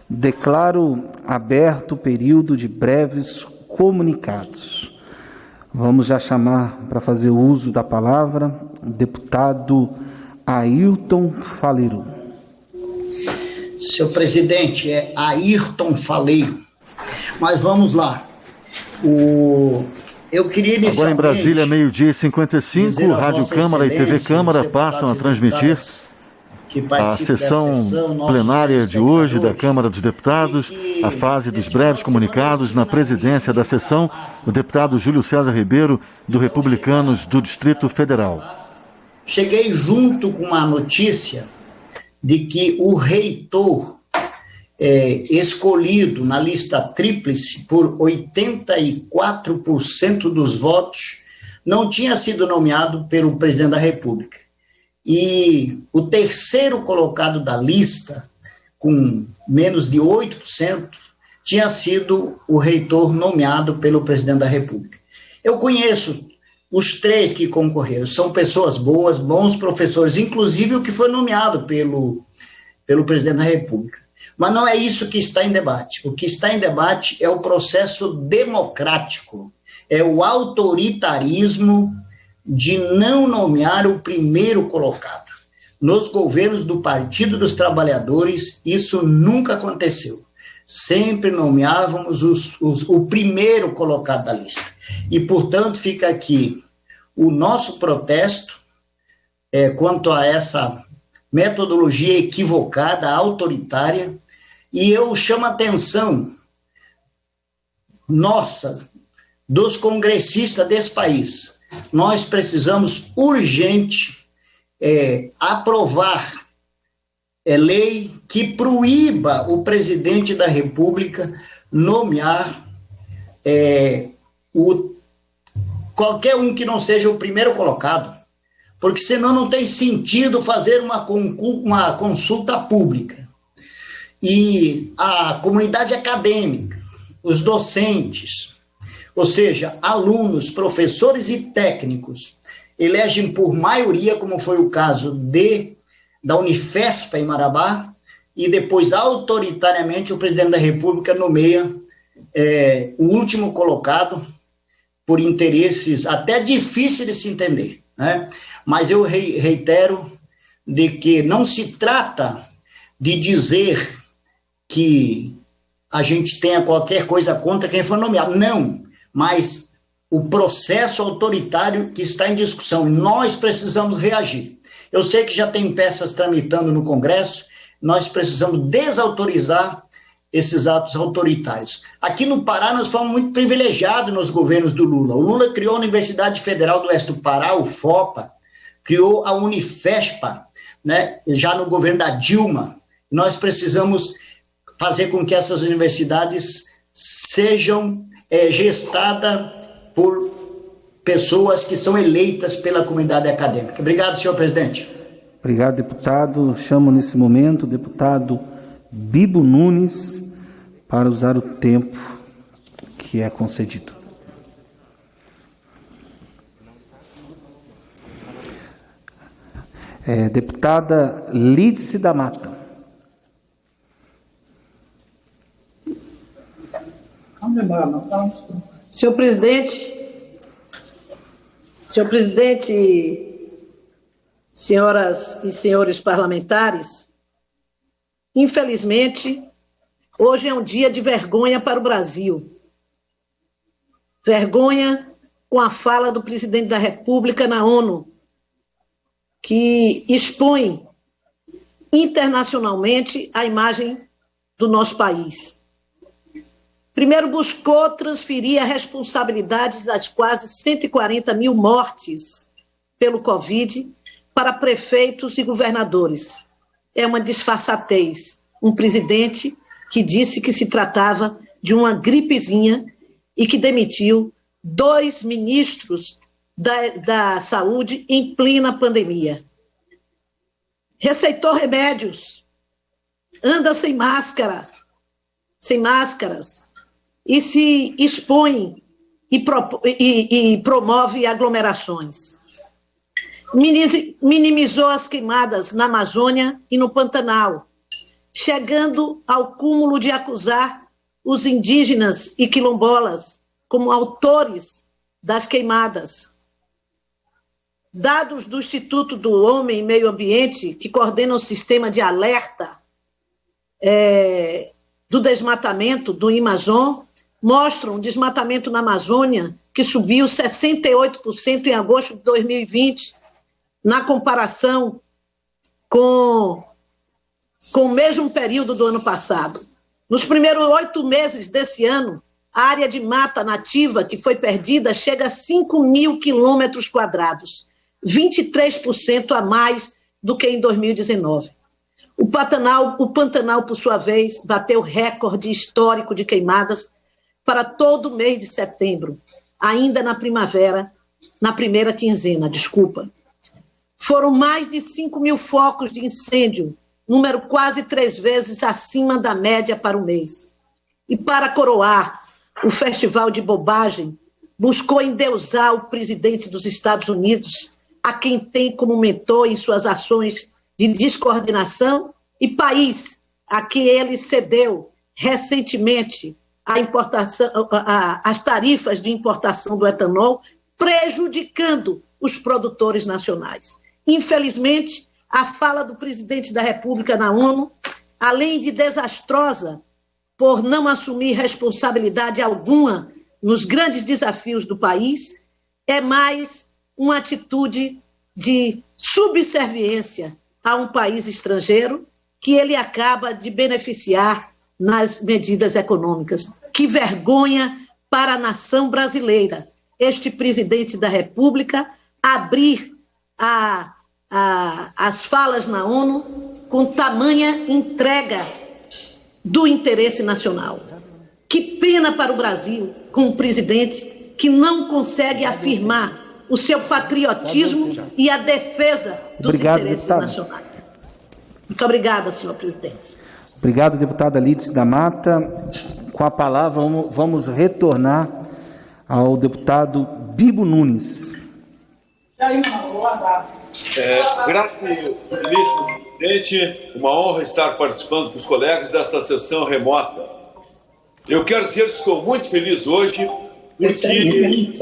Declaro aberto o período de breves comunicados. Vamos já chamar para fazer uso da palavra o deputado Ayrton Faleiro. Senhor presidente, é Ayrton Faleiro. Mas vamos lá. Eu queria inicialmente... Agora em Brasília, 12h55, Rádio Câmara e TV Câmara passam a transmitir a sessão plenária de hoje da Câmara dos Deputados, a fase dos breves comunicados. Na presidência da sessão, o deputado Júlio César Ribeiro, do Republicanos do Distrito Federal. Cheguei junto com a notícia de que o reitor escolhido na lista tríplice por 84% dos votos não tinha sido nomeado pelo presidente da República. E o terceiro colocado da lista, com menos de 8%, tinha sido o reitor nomeado pelo presidente da República. Eu conheço os três que concorreram, são pessoas boas, bons professores, inclusive o que foi nomeado pelo presidente da República. Mas não é isso que está em debate. O que está em debate é o processo democrático, é o autoritarismo de não nomear o primeiro colocado. Nos governos do Partido dos Trabalhadores, isso nunca aconteceu. Sempre nomeávamos o primeiro colocado da lista. E, portanto, fica aqui o nosso protesto quanto a essa metodologia equivocada, autoritária, e eu chamo a atenção nossa, dos congressistas desse país. Nós precisamos urgente aprovar lei que proíba o presidente da República nomear qualquer um que não seja o primeiro colocado, porque senão não tem sentido fazer uma consulta pública. E a comunidade acadêmica, os docentes, ou seja, alunos, professores e técnicos, elegem por maioria, como foi o caso da Unifesp em Marabá, e depois, autoritariamente, o presidente da República nomeia o último colocado por interesses até difíceis de se entender, né? Mas eu reitero de que não se trata de dizer que a gente tenha qualquer coisa contra quem for nomeado, não, mas o processo autoritário que está em discussão, nós precisamos reagir. Eu sei que já tem peças tramitando no Congresso, nós precisamos desautorizar esses atos autoritários. Aqui no Pará nós fomos muito privilegiados nos governos do Lula. O Lula criou a Universidade Federal do Oeste do Pará, o FOPA, criou a Unifespa, né, já no governo da Dilma. Nós precisamos fazer com que essas universidades sejam gestadas por pessoas que são eleitas pela comunidade acadêmica. Obrigado, senhor presidente. Obrigado, deputado. Chamo nesse momento o deputado Bibo Nunes para usar o tempo que é concedido. Deputada Lídice da Mata. Senhor presidente, senhoras e senhores parlamentares, infelizmente, hoje é um dia de vergonha para o Brasil. Vergonha com a fala do presidente da República na ONU, que expõe internacionalmente a imagem do nosso país. Primeiro, buscou transferir a responsabilidade das quase 140 mil mortes pelo Covid para prefeitos e governadores. É uma disfarçatez. Um presidente que disse que se tratava de uma gripezinha e que demitiu 2 ministros da saúde em plena pandemia. Receitou remédios, anda sem máscaras, e se expõe e promove aglomerações. Minimizou as queimadas na Amazônia e no Pantanal. chegando ao cúmulo de acusar os indígenas e quilombolas como autores das queimadas. Dados do Instituto do Homem e Meio Ambiente, que coordena o sistema de alerta do desmatamento do Amazon, mostram um desmatamento na Amazônia que subiu 68% em agosto de 2020, na comparação com o mesmo período do ano passado. Nos primeiros 8 meses desse ano, a área de mata nativa que foi perdida chega a 5.000 quilômetros quadrados, 23% a mais do que em 2019. O Pantanal, por sua vez, bateu recorde histórico de queimadas para todo o mês de setembro, ainda na primavera, na primeira quinzena, Foram mais de 5.000 focos de incêndio, número quase 3 vezes acima da média para o mês. E para coroar, o Festival de Bobagem buscou endeusar o presidente dos Estados Unidos, a quem tem como mentor em suas ações de descoordenação, e país a que ele cedeu recentemente as tarifas de importação do etanol, prejudicando os produtores nacionais. Infelizmente, a fala do presidente da República na ONU, além de desastrosa por não assumir responsabilidade alguma nos grandes desafios do país, é mais uma atitude de subserviência a um país estrangeiro que ele acaba de beneficiar nas medidas econômicas. Que vergonha para a nação brasileira, este presidente da República abrir as falas na ONU com tamanha entrega do interesse nacional. Que pena para o Brasil com um presidente que não consegue afirmar o seu patriotismo e a defesa dos interesses nacionais. Muito obrigada, senhor presidente. Obrigado, deputada Lídice da Mata. Com a palavra, vamos retornar ao deputado Bibo Nunes. Grato, belíssimo presidente, uma honra estar participando com os colegas desta sessão remota. Eu quero dizer que estou muito feliz hoje, porque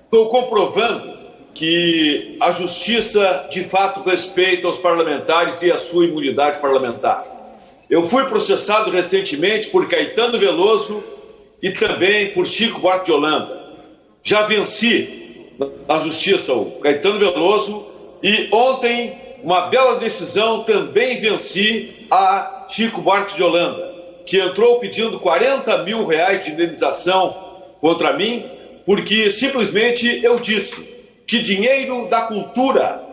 estou comprovando que a justiça, de fato, respeita os parlamentares e a sua imunidade parlamentar. Eu fui processado recentemente por Caetano Veloso e também por Chico Buarque de Holanda. Já venci na justiça o Caetano Veloso e ontem, uma bela decisão, também venci a Chico Buarque de Holanda, que entrou pedindo R$40 mil de indenização contra mim, porque simplesmente eu disse que dinheiro da cultura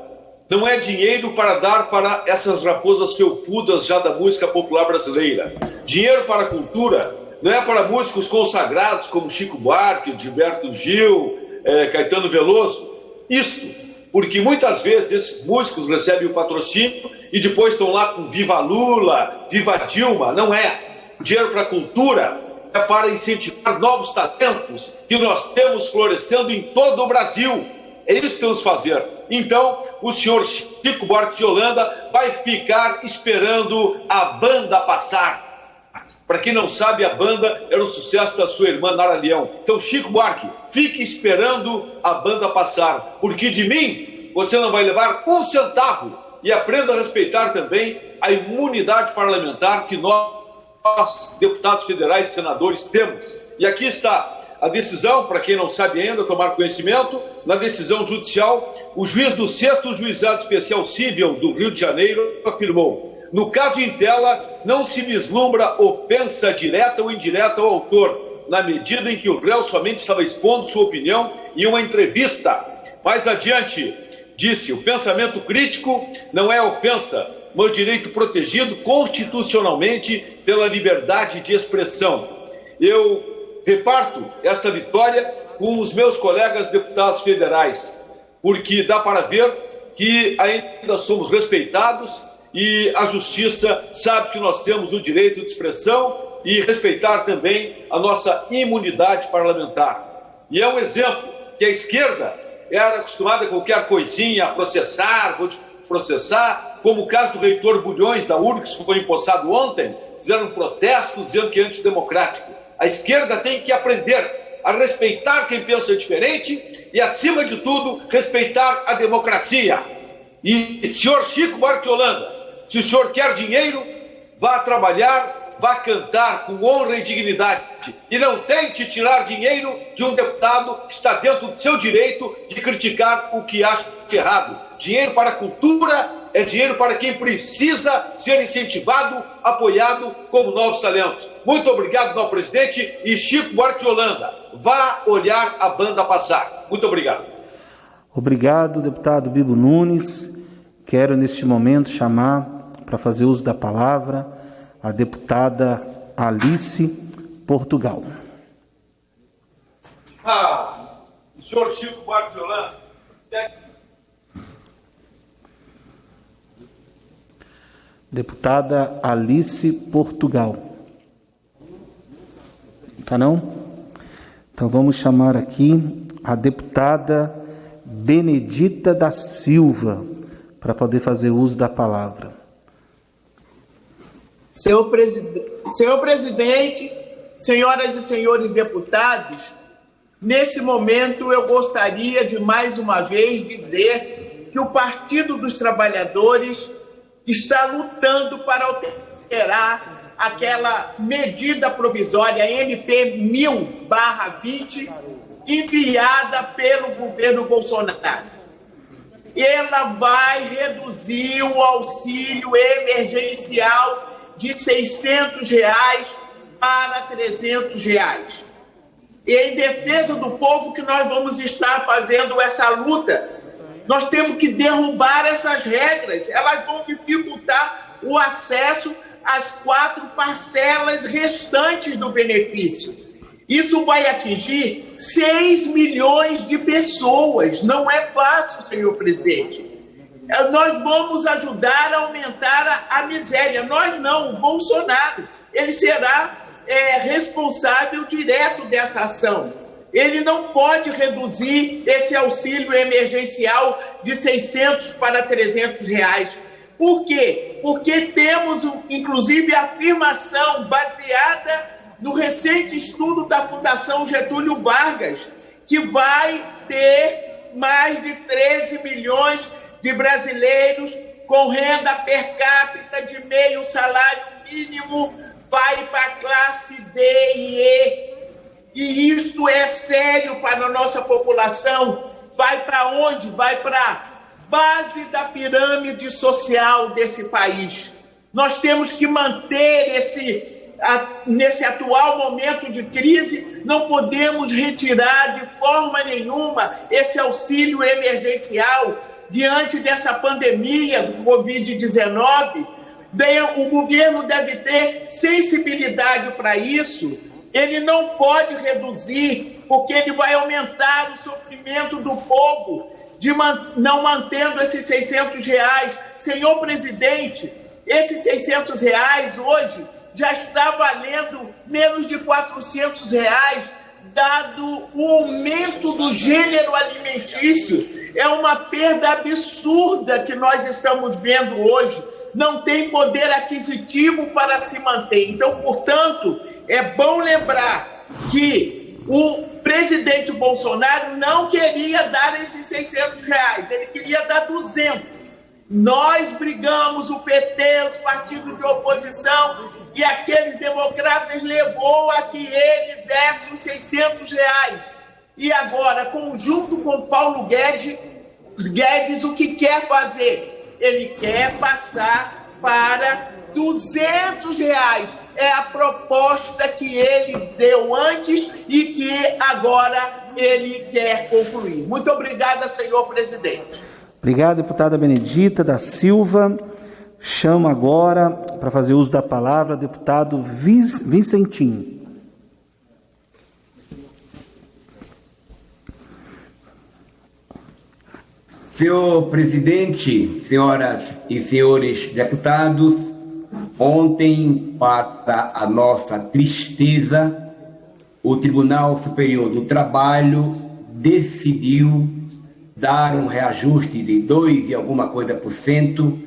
não é dinheiro para dar para essas raposas felpudas já da música popular brasileira. Dinheiro para a cultura não é para músicos consagrados como Chico Buarque, Gilberto Gil, Caetano Veloso. Isto porque muitas vezes esses músicos recebem o patrocínio e depois estão lá com Viva Lula, Viva Dilma. Não é. O dinheiro para a cultura é para incentivar novos talentos que nós temos florescendo em todo o Brasil. É isso que temos que fazer. Então, o senhor Chico Buarque de Holanda vai ficar esperando a banda passar. Para quem não sabe, a banda era o sucesso da sua irmã Nara Leão. Então, Chico Buarque, fique esperando a banda passar, porque de mim você não vai levar um centavo. E aprenda a respeitar também a imunidade parlamentar que nós, deputados federais e senadores, temos. E aqui está a decisão, para quem não sabe ainda, tomar conhecimento, na decisão judicial, o juiz do 6º Juizado Especial Cível do Rio de Janeiro afirmou: no caso em tela, não se vislumbra ofensa direta ou indireta ao autor, na medida em que o réu somente estava expondo sua opinião em uma entrevista. Mais adiante, disse: o pensamento crítico não é ofensa, mas direito protegido constitucionalmente pela liberdade de expressão. Eu reparto esta vitória com os meus colegas deputados federais, porque dá para ver que ainda somos respeitados e a justiça sabe que nós temos o direito de expressão e respeitar também a nossa imunidade parlamentar. E é um exemplo que a esquerda era acostumada a qualquer coisinha, a processar, vou processar, como o caso do reitor Bulhões da URGS, que foi empossado ontem, fizeram um protesto dizendo que é antidemocrático. A esquerda tem que aprender a respeitar quem pensa diferente e, acima de tudo, respeitar a democracia. E, senhor Chico Buarque de Holanda, se o senhor quer dinheiro, vá trabalhar, vá cantar com honra e dignidade. E não tente tirar dinheiro de um deputado que está dentro do seu direito de criticar o que acha errado. Dinheiro para a cultura é dinheiro para quem precisa ser incentivado, apoiado como novos talentos. Muito obrigado, meu presidente. E Chico Buarque de Holanda, vá olhar a banda passar. Muito obrigado. Obrigado, deputado Bibo Nunes. Quero, neste momento, chamar para fazer uso da palavra a deputada Alice Portugal. O senhor Chico Buarque de Holanda. Deputada Alice Portugal. Tá não? Então vamos chamar aqui a deputada Benedita da Silva para poder fazer uso da palavra. Senhor presidente, senhoras e senhores deputados, nesse momento eu gostaria de mais uma vez dizer que o Partido dos Trabalhadores está lutando para alterar aquela medida provisória MP 1000/20 enviada pelo governo Bolsonaro. Ela vai reduzir o auxílio emergencial de R$ 600 para R$ 300. E em defesa do povo que nós vamos estar fazendo essa luta. Nós temos que derrubar essas regras. Elas vão dificultar o acesso às 4 parcelas restantes do benefício. Isso vai atingir 6 milhões de pessoas. Não é fácil, senhor presidente. Nós vamos ajudar a aumentar a miséria. Nós não, o Bolsonaro. Ele será responsável direto dessa ação. Ele não pode reduzir esse auxílio emergencial de 600 para R$ 300. Por quê? Porque temos, inclusive, a afirmação baseada no recente estudo da Fundação Getúlio Vargas, que vai ter mais de 13 milhões de brasileiros com renda per capita de meio salário mínimo, vai para a classe D e E. E isto é sério para a nossa população. Vai para onde? Vai para a base da pirâmide social desse país. Nós temos que manter nesse atual momento de crise, não podemos retirar de forma nenhuma esse auxílio emergencial diante dessa pandemia do Covid-19. O governo deve ter sensibilidade para isso. Ele não pode reduzir, porque ele vai aumentar o sofrimento do povo, não mantendo esses R$ 600. Senhor presidente, esses R$ 600 hoje já está valendo menos de R$ 400, dado o aumento do gênero alimentício. É uma perda absurda que nós estamos vendo hoje. Não tem poder aquisitivo para se manter. Então, portanto, é bom lembrar que o presidente Bolsonaro não queria dar esses R$ 600, ele queria dar 200. Nós brigamos, o PT, os partidos de oposição e aqueles democratas levou a que ele desse os R$ 600. E agora, junto com Paulo Guedes, o que quer fazer? Ele quer passar para R$ 200. É a proposta que ele deu antes e que agora ele quer concluir. Muito obrigada, senhor presidente. Obrigado, deputada Benedita da Silva. Chamo agora, para fazer uso da palavra, o deputado Vicentinho. Senhor presidente, senhoras e senhores deputados, ontem, para a nossa tristeza, o Tribunal Superior do Trabalho decidiu dar um reajuste de 2 e alguma coisa por cento,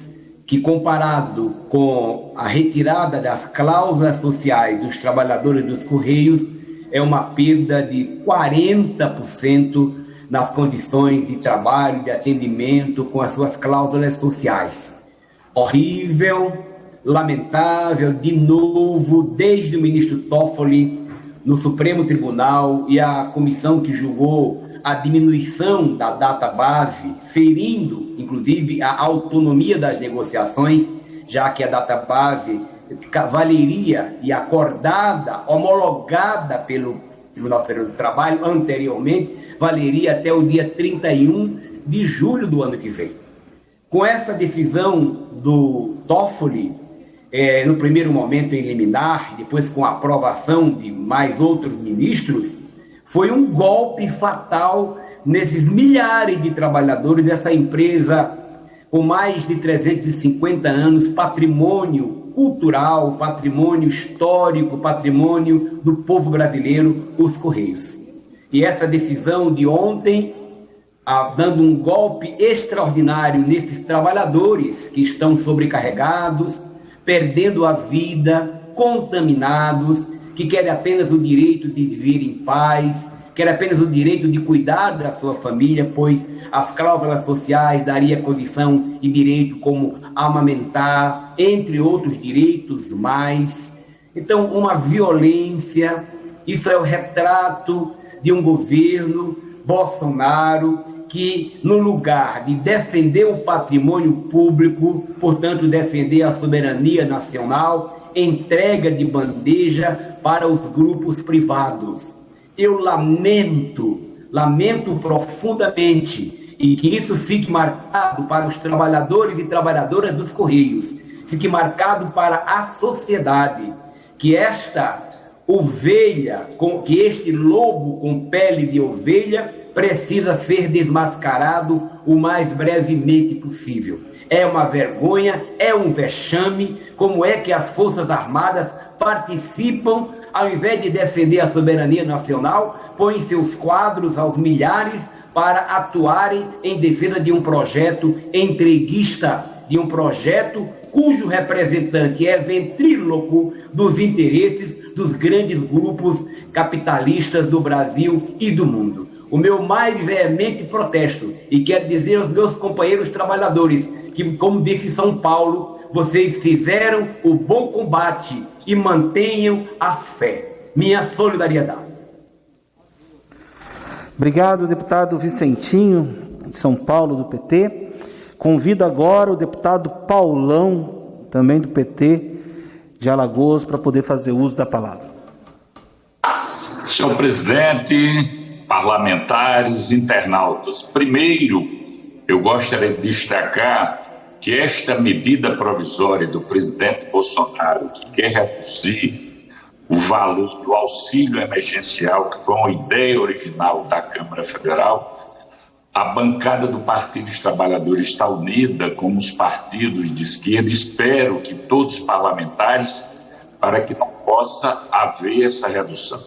que comparado com a retirada das cláusulas sociais dos trabalhadores dos Correios, é uma perda de 40% nas condições de trabalho, de atendimento com as suas cláusulas sociais. Horrível, lamentável, de novo, desde o ministro Toffoli no Supremo Tribunal e a comissão que julgou a diminuição da database, ferindo, inclusive, a autonomia das negociações, já que a database valeria e acordada, homologada pelo Tribunal Superior do Trabalho anteriormente, valeria até o dia 31 de julho do ano que vem. Com essa decisão do Toffoli, no primeiro momento em liminar, depois com a aprovação de mais outros ministros, foi um golpe fatal nesses milhares de trabalhadores dessa empresa com mais de 350 anos, patrimônio cultural, patrimônio histórico, patrimônio do povo brasileiro, os Correios. E essa decisão de ontem, dando um golpe extraordinário nesses trabalhadores que estão sobrecarregados, perdendo a vida, contaminados, que querem apenas o direito de viver em paz, querem apenas o direito de cuidar da sua família, pois as cláusulas sociais dariam condição e direito como amamentar, entre outros direitos mais. Então, uma violência, isso é o retrato de um governo Bolsonaro que, no lugar de defender o patrimônio público, portanto, defender a soberania nacional, entrega de bandeja para os grupos privados. Eu lamento profundamente, e que isso fique marcado para os trabalhadores e trabalhadoras dos Correios, fique marcado para a sociedade, que esta ovelha, que este lobo com pele de ovelha precisa ser desmascarado o mais brevemente possível. É uma vergonha, é um vexame, como é que as Forças Armadas participam, ao invés de defender a soberania nacional, põem seus quadros aos milhares para atuarem em defesa de um projeto entreguista, de um projeto cujo representante é ventríloco dos interesses dos grandes grupos capitalistas do Brasil e do mundo. O meu mais veemente protesto, e quero dizer aos meus companheiros trabalhadores, que, como disse São Paulo, vocês fizeram o bom combate e mantenham a fé. Minha solidariedade. Obrigado, deputado Vicentinho, de São Paulo, do PT. Convido agora o deputado Paulão, também do PT, de Alagoas, para poder fazer uso da palavra. Senhor presidente, parlamentares, internautas, primeiro, eu gostaria de destacar que esta medida provisória do presidente Bolsonaro, que quer reduzir o valor do auxílio emergencial, que foi uma ideia original da Câmara Federal, a bancada do Partido dos Trabalhadores está unida com os partidos de esquerda. Espero que todos os parlamentares, para que não possa haver essa redução.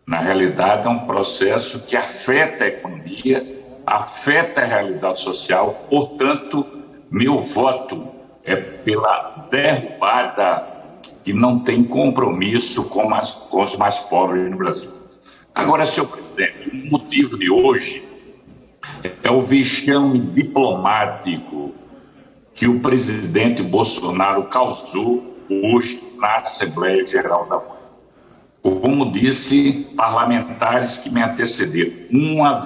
Na realidade, é um processo que afeta a economia, afeta a realidade social, portanto, meu voto é pela derrubada que não tem compromisso com os mais pobres no Brasil. Agora, senhor presidente, o motivo de hoje é o vexame diplomático que o presidente Bolsonaro causou hoje na Assembleia Geral da ONU. Como disse parlamentares que me antecederam, uma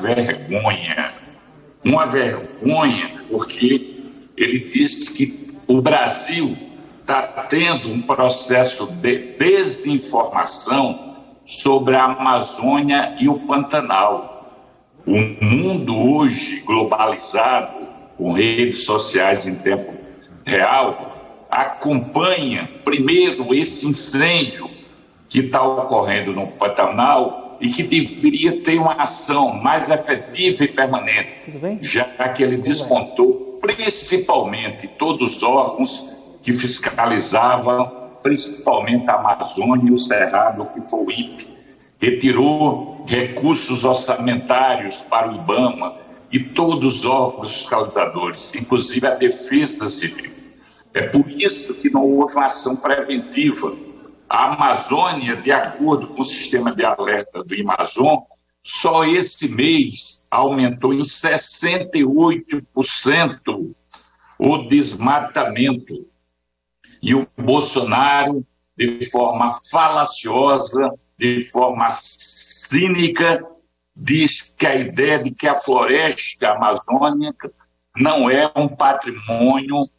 vergonha, porque ele disse que o Brasil está tendo um processo de desinformação sobre a Amazônia e o Pantanal. O mundo hoje globalizado, com redes sociais em tempo real, acompanha primeiro esse incêndio que está ocorrendo no Pantanal e que deveria ter uma ação mais efetiva e permanente, já que ele desmontou principalmente todos os órgãos que fiscalizavam, principalmente a Amazônia e o Cerrado, que foi o INPE, retirou recursos orçamentários para o IBAMA, e todos os órgãos fiscalizadores, inclusive a Defesa Civil. É por isso que não houve uma ação preventiva. A Amazônia, de acordo com o sistema de alerta do Amazon, só esse mês aumentou em 68% o desmatamento. E o Bolsonaro, de forma falaciosa, de forma cínica, diz que a ideia de que a floresta amazônica não é um patrimônio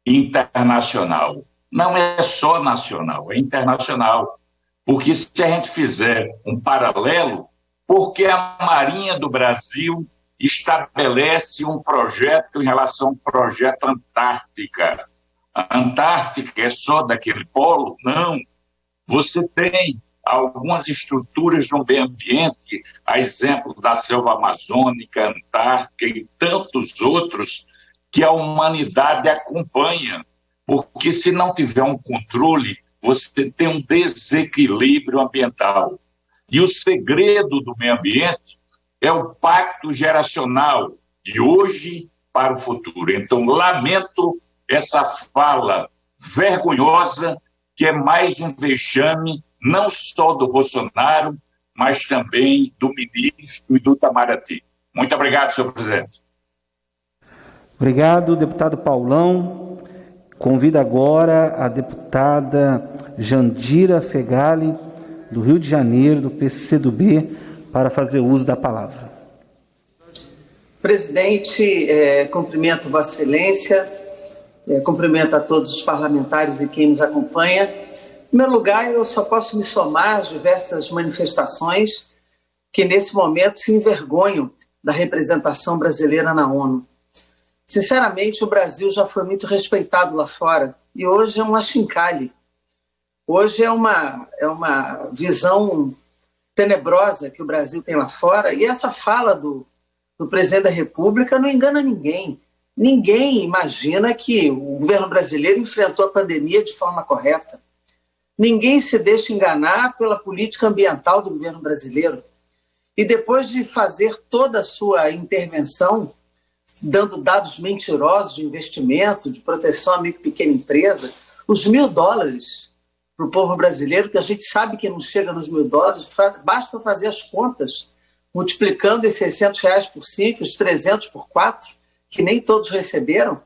internacional. Não é só nacional, é internacional. Porque se a gente fizer um paralelo, porque a Marinha do Brasil estabelece um projeto em relação ao projeto Antártica. A Antártica é só daquele polo? Não. Você tem algumas estruturas no meio ambiente, a exemplo da selva amazônica, Antártica e tantos outros, que a humanidade acompanha. Porque se não tiver um controle, você tem um desequilíbrio ambiental. E o segredo do meio ambiente é o pacto geracional de hoje para o futuro. Então, lamento essa fala vergonhosa, que é mais um vexame, não só do Bolsonaro, mas também do ministro e do Itamaraty. Muito obrigado, senhor presidente. Obrigado, deputado Paulão. Convido agora a deputada Jandira Fegali, do Rio de Janeiro, do PCdoB, para fazer uso da palavra. Presidente, cumprimento Vossa Excelência, cumprimento a todos os parlamentares e quem nos acompanha. Em primeiro lugar, eu só posso me somar às diversas manifestações que, nesse momento, se envergonham da representação brasileira na ONU. Sinceramente, o Brasil já foi muito respeitado lá fora e hoje é um achincalhe. Hoje é uma visão tenebrosa que o Brasil tem lá fora, e essa fala do presidente da República não engana ninguém. Ninguém imagina que o governo brasileiro enfrentou a pandemia de forma correta. Ninguém se deixa enganar pela política ambiental do governo brasileiro. E depois de fazer toda a sua intervenção, dando dados mentirosos de investimento, de proteção à micro e pequena empresa, os $1.000 para o povo brasileiro, que a gente sabe que não chega nos $1.000, basta fazer as contas, multiplicando os R$600 por 5, os 300 por 4, que nem todos receberam,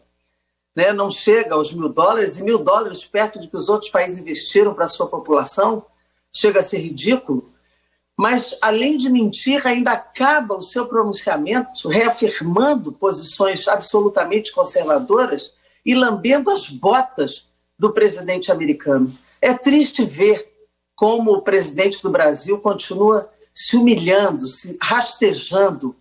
né? Não chega aos $1.000, e $1.000 perto do que os outros países investiram para a sua população, chega a ser ridículo. Mas, além de mentir, ainda acaba o seu pronunciamento reafirmando posições absolutamente conservadoras e lambendo as botas do presidente americano. É triste ver como o presidente do Brasil continua se humilhando, se rastejando,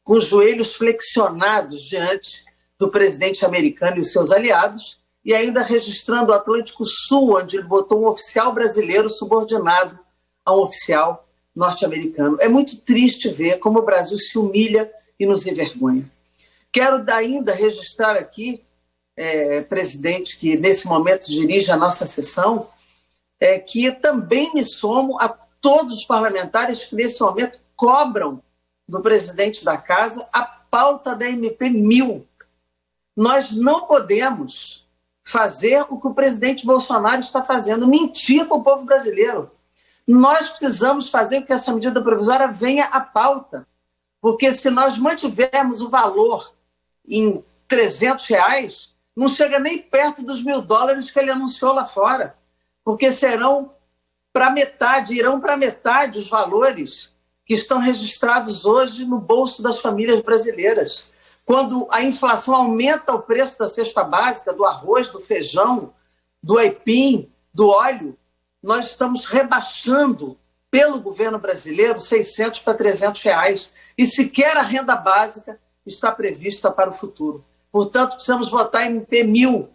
com os joelhos flexionados diante do presidente americano e os seus aliados, e ainda registrando o Atlântico Sul, onde ele botou um oficial brasileiro subordinado a um oficial norte-americano. É muito triste ver como o Brasil se humilha e nos envergonha. Quero ainda registrar aqui, presidente, que nesse momento dirige a nossa sessão, que também me somo a todos os parlamentares que nesse momento cobram do presidente da Casa a pauta da MP 1000. Nós não podemos fazer o que o presidente Bolsonaro está fazendo, mentir para o povo brasileiro. Nós precisamos fazer com que essa medida provisória venha à pauta, porque se nós mantivermos o valor em R$300, não chega nem perto dos $1.000 que ele anunciou lá fora, porque irão para metade os valores que estão registrados hoje no bolso das famílias brasileiras. Quando a inflação aumenta o preço da cesta básica, do arroz, do feijão, do aipim, do óleo, nós estamos rebaixando pelo governo brasileiro R$600 para R$300, e sequer a renda básica está prevista para o futuro. Portanto, precisamos votar em MP 1000,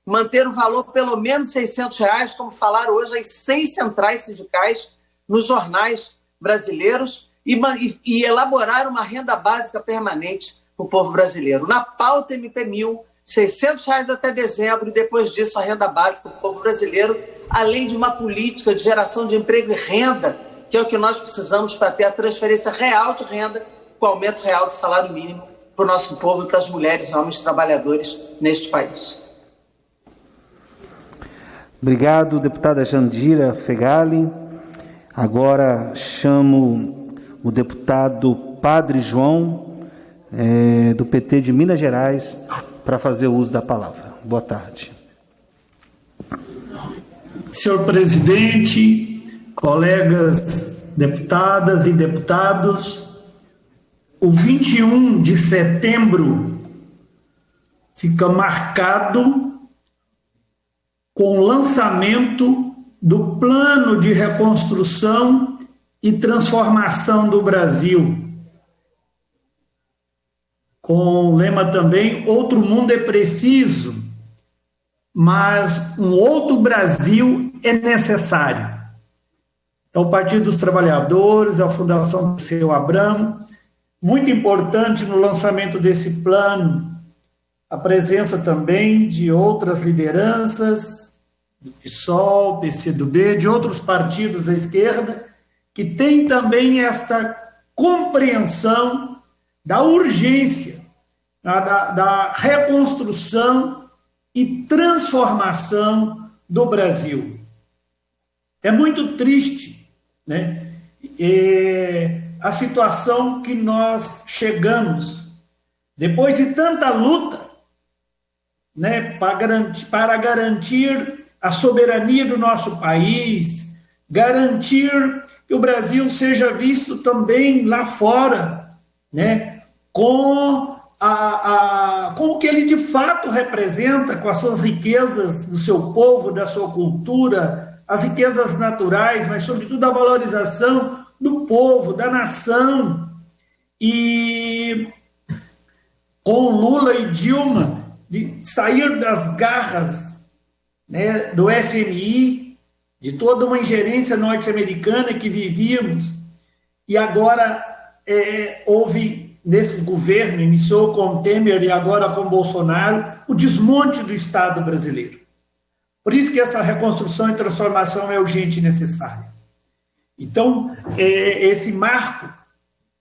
manter o valor pelo menos R$600, como falaram hoje as 6 centrais sindicais nos jornais brasileiros, e elaborar uma renda básica permanente para o povo brasileiro. Na pauta MP 1000, R$600 até dezembro, e depois disso a renda básica para o povo brasileiro, além de uma política de geração de emprego e renda, que é o que nós precisamos para ter a transferência real de renda com o aumento real do salário mínimo para o nosso povo e para as mulheres e homens trabalhadores neste país. Obrigado, deputada Jandira Fegali. Agora chamo o deputado Padre João, do PT de Minas Gerais, para fazer uso da palavra. Boa tarde. Senhor presidente, colegas deputadas e deputados, o 21 de setembro fica marcado com o lançamento do Plano de Reconstrução e Transformação do Brasil, com o lema também, outro mundo é preciso, mas um outro Brasil é necessário. Então, o Partido dos Trabalhadores, a Fundação Seu Abramo, muito importante no lançamento desse plano, a presença também de outras lideranças, do PSOL, PCdoB, de outros partidos da esquerda, que têm também esta compreensão da urgência, da reconstrução e transformação do Brasil. É muito triste, né? A situação que nós chegamos, depois de tanta luta, né, para garantir a soberania do nosso país, garantir que o Brasil seja visto também lá fora, né, com o que ele de fato representa, com as suas riquezas do seu povo, da sua cultura, as riquezas naturais, mas sobretudo a valorização do povo, da nação. E com Lula e Dilma, de sair das garras, né, do FMI, de toda uma ingerência norte-americana que vivíamos, e agora houve, nesse governo, iniciou com Temer e agora com Bolsonaro, o desmonte do Estado brasileiro. Por isso que essa reconstrução e transformação é urgente e necessária. Então, esse marco,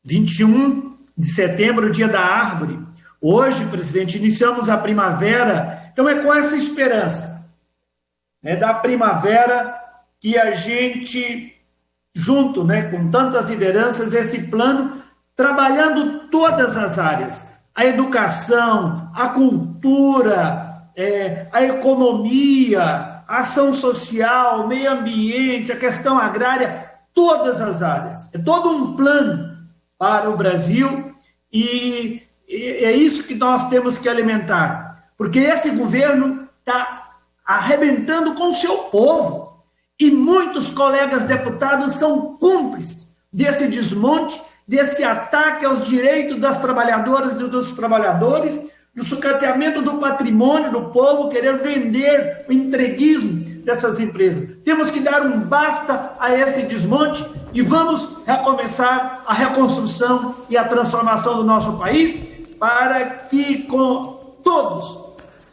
21 de setembro, o Dia da Árvore, hoje, presidente, iniciamos a primavera, então é com essa esperança, né, da primavera, que a gente, junto, né, com tantas lideranças, esse plano, trabalhando todas as áreas, a educação, a cultura, a economia, a ação social, o meio ambiente, a questão agrária, todas as áreas. É todo um plano para o Brasil e é isso que nós temos que alimentar, porque esse governo está arrebentando com o seu povo e muitos colegas deputados são cúmplices desse desmonte, desse ataque aos direitos das trabalhadoras e dos trabalhadores, do sucateamento do patrimônio do povo, querer vender o entreguismo dessas empresas. Temos que dar um basta a esse desmonte e vamos recomeçar a reconstrução e a transformação do nosso país para que todos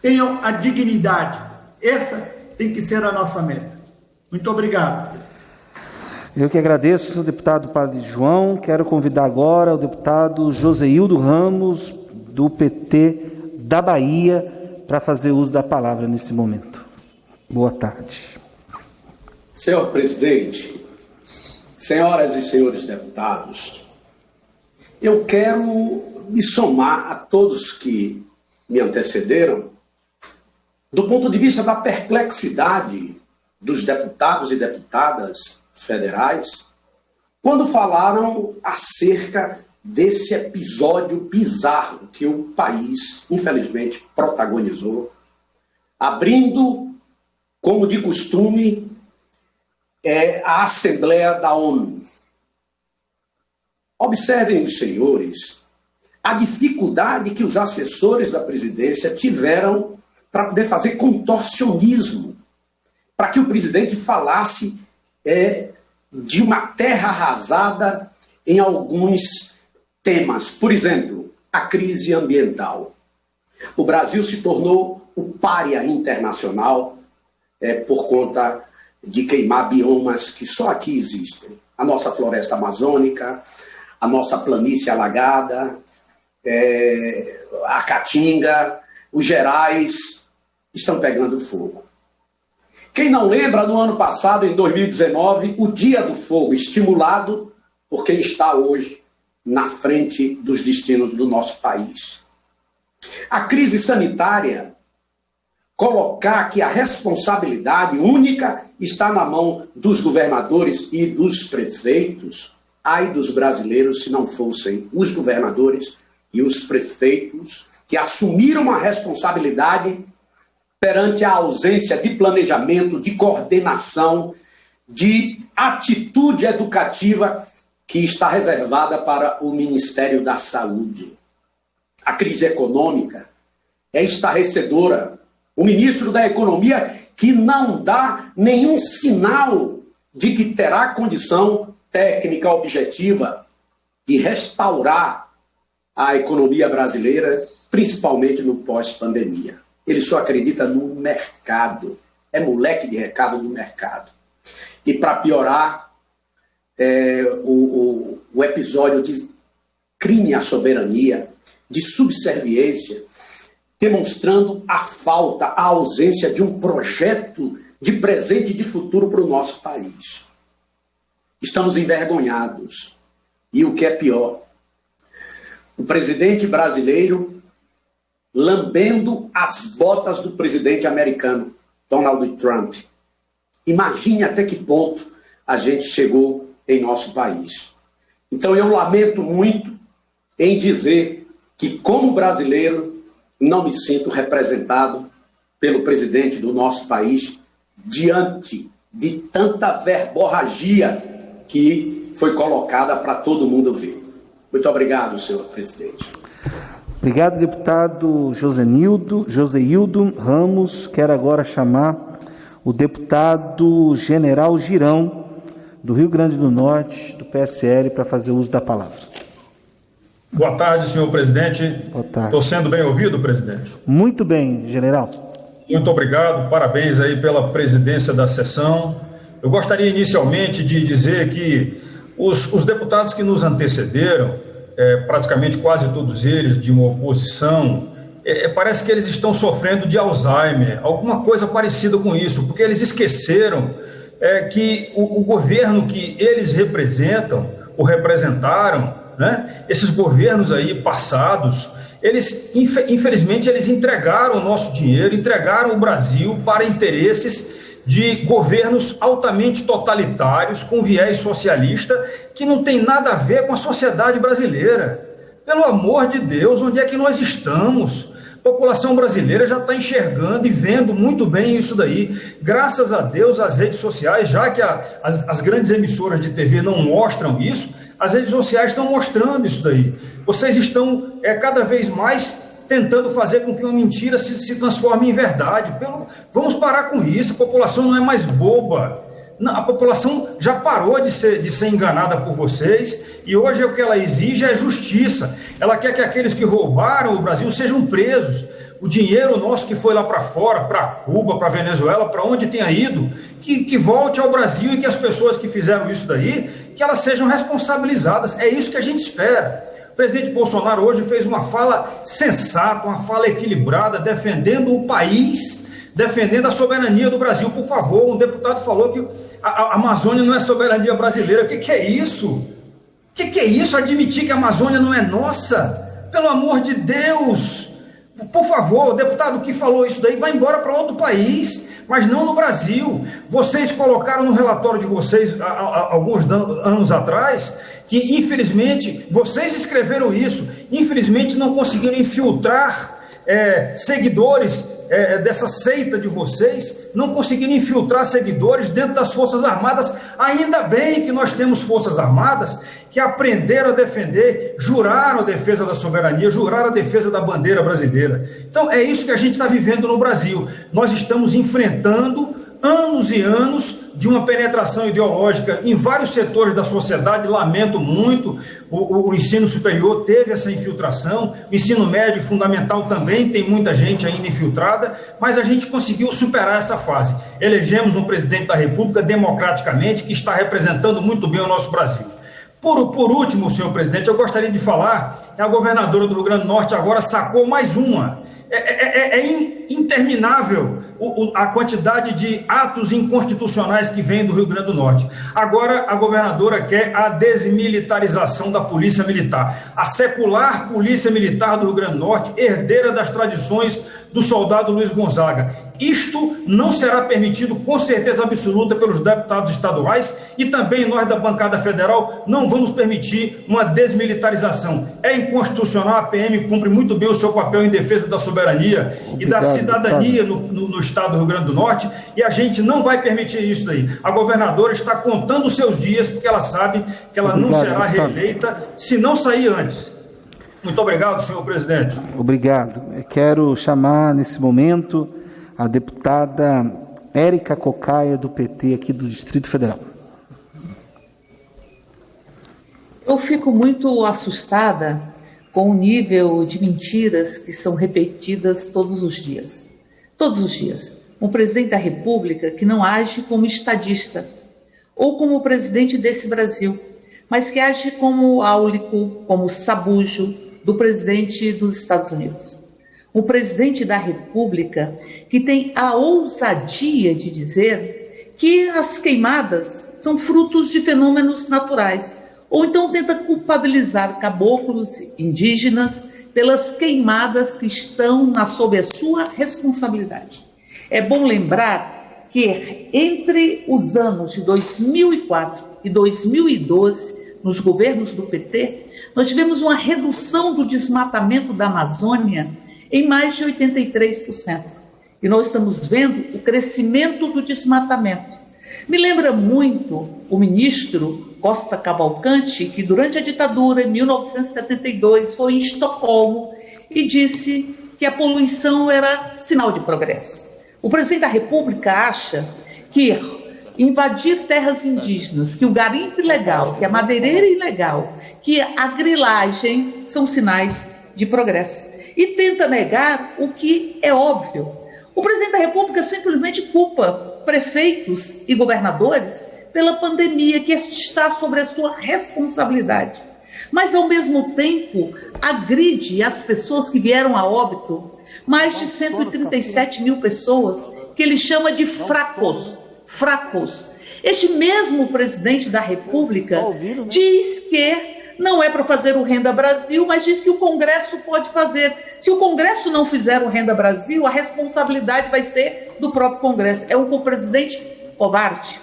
tenham a dignidade. Essa tem que ser a nossa meta. Muito obrigado. Eu que agradeço, deputado Padre João. Quero convidar agora o deputado Joseildo Ramos, do PT da Bahia, para fazer uso da palavra nesse momento. Boa tarde. Senhor presidente, senhoras e senhores deputados, eu quero me somar a todos que me antecederam do ponto de vista da perplexidade dos deputados e deputadas federais quando falaram acerca desse episódio bizarro que o país, infelizmente, protagonizou, abrindo, como de costume, a Assembleia da ONU. Observem, os senhores, a dificuldade que os assessores da presidência tiveram para poder fazer contorcionismo, para que o presidente falasse de uma terra arrasada em alguns temas. Por exemplo, a crise ambiental. O Brasil se tornou o pária internacional por conta de queimar biomas que só aqui existem. A nossa floresta amazônica, a nossa planície alagada, a Caatinga, os Gerais estão pegando fogo. Quem não lembra, no ano passado, em 2019, o Dia do Fogo, estimulado por quem está hoje na frente dos destinos do nosso país. A crise sanitária, colocar que a responsabilidade única está na mão dos governadores e dos prefeitos. Ai dos brasileiros se não fossem os governadores e os prefeitos que assumiram a responsabilidade perante a ausência de planejamento, de coordenação, de atitude educativa que está reservada para o Ministério da Saúde. A crise econômica é estarrecedora. O ministro da Economia que não dá nenhum sinal de que terá condição técnica objetiva de restaurar a economia brasileira, principalmente no pós-pandemia. Ele só acredita no mercado. É moleque de recado do mercado. E para piorar, o episódio de crime à soberania, de subserviência, demonstrando a falta, a ausência de um projeto de presente e de futuro para o nosso país. Estamos envergonhados. E o que é pior, o presidente brasileiro lambendo as botas do presidente americano, Donald Trump. Imagine até que ponto a gente chegou em nosso país. Então eu lamento muito em dizer que, como brasileiro, não me sinto representado pelo presidente do nosso país diante de tanta verborragia que foi colocada para todo mundo ver. Muito obrigado, senhor presidente. Obrigado, deputado Joseildo Ramos. Quero agora chamar o deputado General Girão, do Rio Grande do Norte, do PSL, para fazer uso da palavra. Boa tarde, senhor presidente. Boa tarde. Estou sendo bem ouvido, presidente? Muito bem, general. Muito obrigado, parabéns aí pela presidência da sessão. Eu gostaria inicialmente de dizer que os deputados que nos antecederam, praticamente quase todos eles de uma oposição, parece que eles estão sofrendo de Alzheimer, alguma coisa parecida com isso, porque eles esqueceram que o governo que eles representam, ou representaram, né, esses governos aí passados, eles, infelizmente, eles entregaram o nosso dinheiro, entregaram o Brasil para interesses de governos altamente totalitários, com viés socialista, que não tem nada a ver com a sociedade brasileira. Pelo amor de Deus, onde é que nós estamos? A população brasileira já está enxergando e vendo muito bem isso daí. Graças a Deus, as redes sociais, já que as grandes emissoras de TV não mostram isso, as redes sociais estão mostrando isso daí. Vocês estão cada vez mais tentando fazer com que uma mentira se transforme em verdade. Vamos parar com isso, a população não é mais boba. Não, a população já parou de ser enganada por vocês, e hoje o que ela exige é justiça. Ela quer que aqueles que roubaram o Brasil sejam presos. O dinheiro nosso que foi lá para fora, para Cuba, para Venezuela, para onde tenha ido, que volte ao Brasil, e que as pessoas que fizeram isso daí, que elas sejam responsabilizadas. É isso que a gente espera. O presidente Bolsonaro hoje fez uma fala sensata, uma fala equilibrada, defendendo o país, defendendo a soberania do Brasil. Por favor, um deputado falou que a Amazônia não é soberania brasileira. O que é isso? O que é isso? Admitir que a Amazônia não é nossa? Pelo amor de Deus! Por favor, o deputado que falou isso daí vai embora para outro país, mas não no Brasil. Vocês colocaram no relatório de vocês, alguns anos atrás, que infelizmente, vocês escreveram isso, infelizmente não conseguiram infiltrar seguidores dessa seita de vocês, não conseguiram infiltrar seguidores dentro das Forças Armadas. Ainda bem que nós temos Forças Armadas que aprenderam a defender, juraram a defesa da soberania, juraram a defesa da bandeira brasileira. Então é isso que a gente está vivendo no Brasil. Nós estamos enfrentando anos e anos de uma penetração ideológica em vários setores da sociedade. Lamento muito, o ensino superior teve essa infiltração, o ensino médio e fundamental também tem muita gente ainda infiltrada, mas a gente conseguiu superar essa fase. Elegemos um presidente da República democraticamente que está representando muito bem o nosso Brasil. Por último, senhor presidente, eu gostaria de falar que a governadora do Rio Grande do Norte agora sacou mais uma. É interminável a quantidade de atos inconstitucionais que vem do Rio Grande do Norte. Agora a governadora quer a desmilitarização da Polícia Militar. A secular Polícia Militar do Rio Grande do Norte, herdeira das tradições do soldado Luiz Gonzaga. Isto não será permitido com certeza absoluta pelos deputados estaduais e também nós da bancada federal não vamos permitir uma desmilitarização. É inconstitucional, a PM cumpre muito bem o seu papel em defesa da soberania e da cidadania no estado do Rio Grande do Norte e a gente não vai permitir isso daí. A governadora está contando os seus dias porque ela sabe que ela não será reeleita se não sair antes. Muito obrigado, senhor presidente. Obrigado. Eu quero chamar nesse momento a deputada Érica Cocaia, do PT, aqui do Distrito Federal. Eu fico muito assustada com o nível de mentiras que são repetidas todos os dias. Todos os dias. Um presidente da República que não age como estadista ou como presidente desse Brasil, mas que age como áulico, como sabujo do presidente dos Estados Unidos. Um presidente da República que tem a ousadia de dizer que as queimadas são frutos de fenômenos naturais, ou então tenta culpabilizar caboclos indígenas pelas queimadas que estão sob a sua responsabilidade. É bom lembrar que entre os anos de 2004 e 2012, nos governos do PT, nós tivemos uma redução do desmatamento da Amazônia em mais de 83%. E nós estamos vendo o crescimento do desmatamento. Me lembra muito o ministro Costa Cavalcanti, que durante a ditadura, em 1972, foi em Estocolmo e disse que a poluição era sinal de progresso. O presidente da República acha que invadir terras indígenas, que o garimpo ilegal, que a madeireira ilegal, que a grilagem são sinais de progresso. E tenta negar o que é óbvio. O presidente da República simplesmente culpa prefeitos e governadores pela pandemia que está sobre a sua responsabilidade. Mas, ao mesmo tempo, agride as pessoas que vieram a óbito, mais de 137 mil pessoas, que ele chama de fracos. Este mesmo presidente da República diz que não é para fazer o Renda Brasil, mas diz que o Congresso pode fazer. Se o Congresso não fizer o Renda Brasil, a responsabilidade vai ser do próprio Congresso. É um presidente covarde,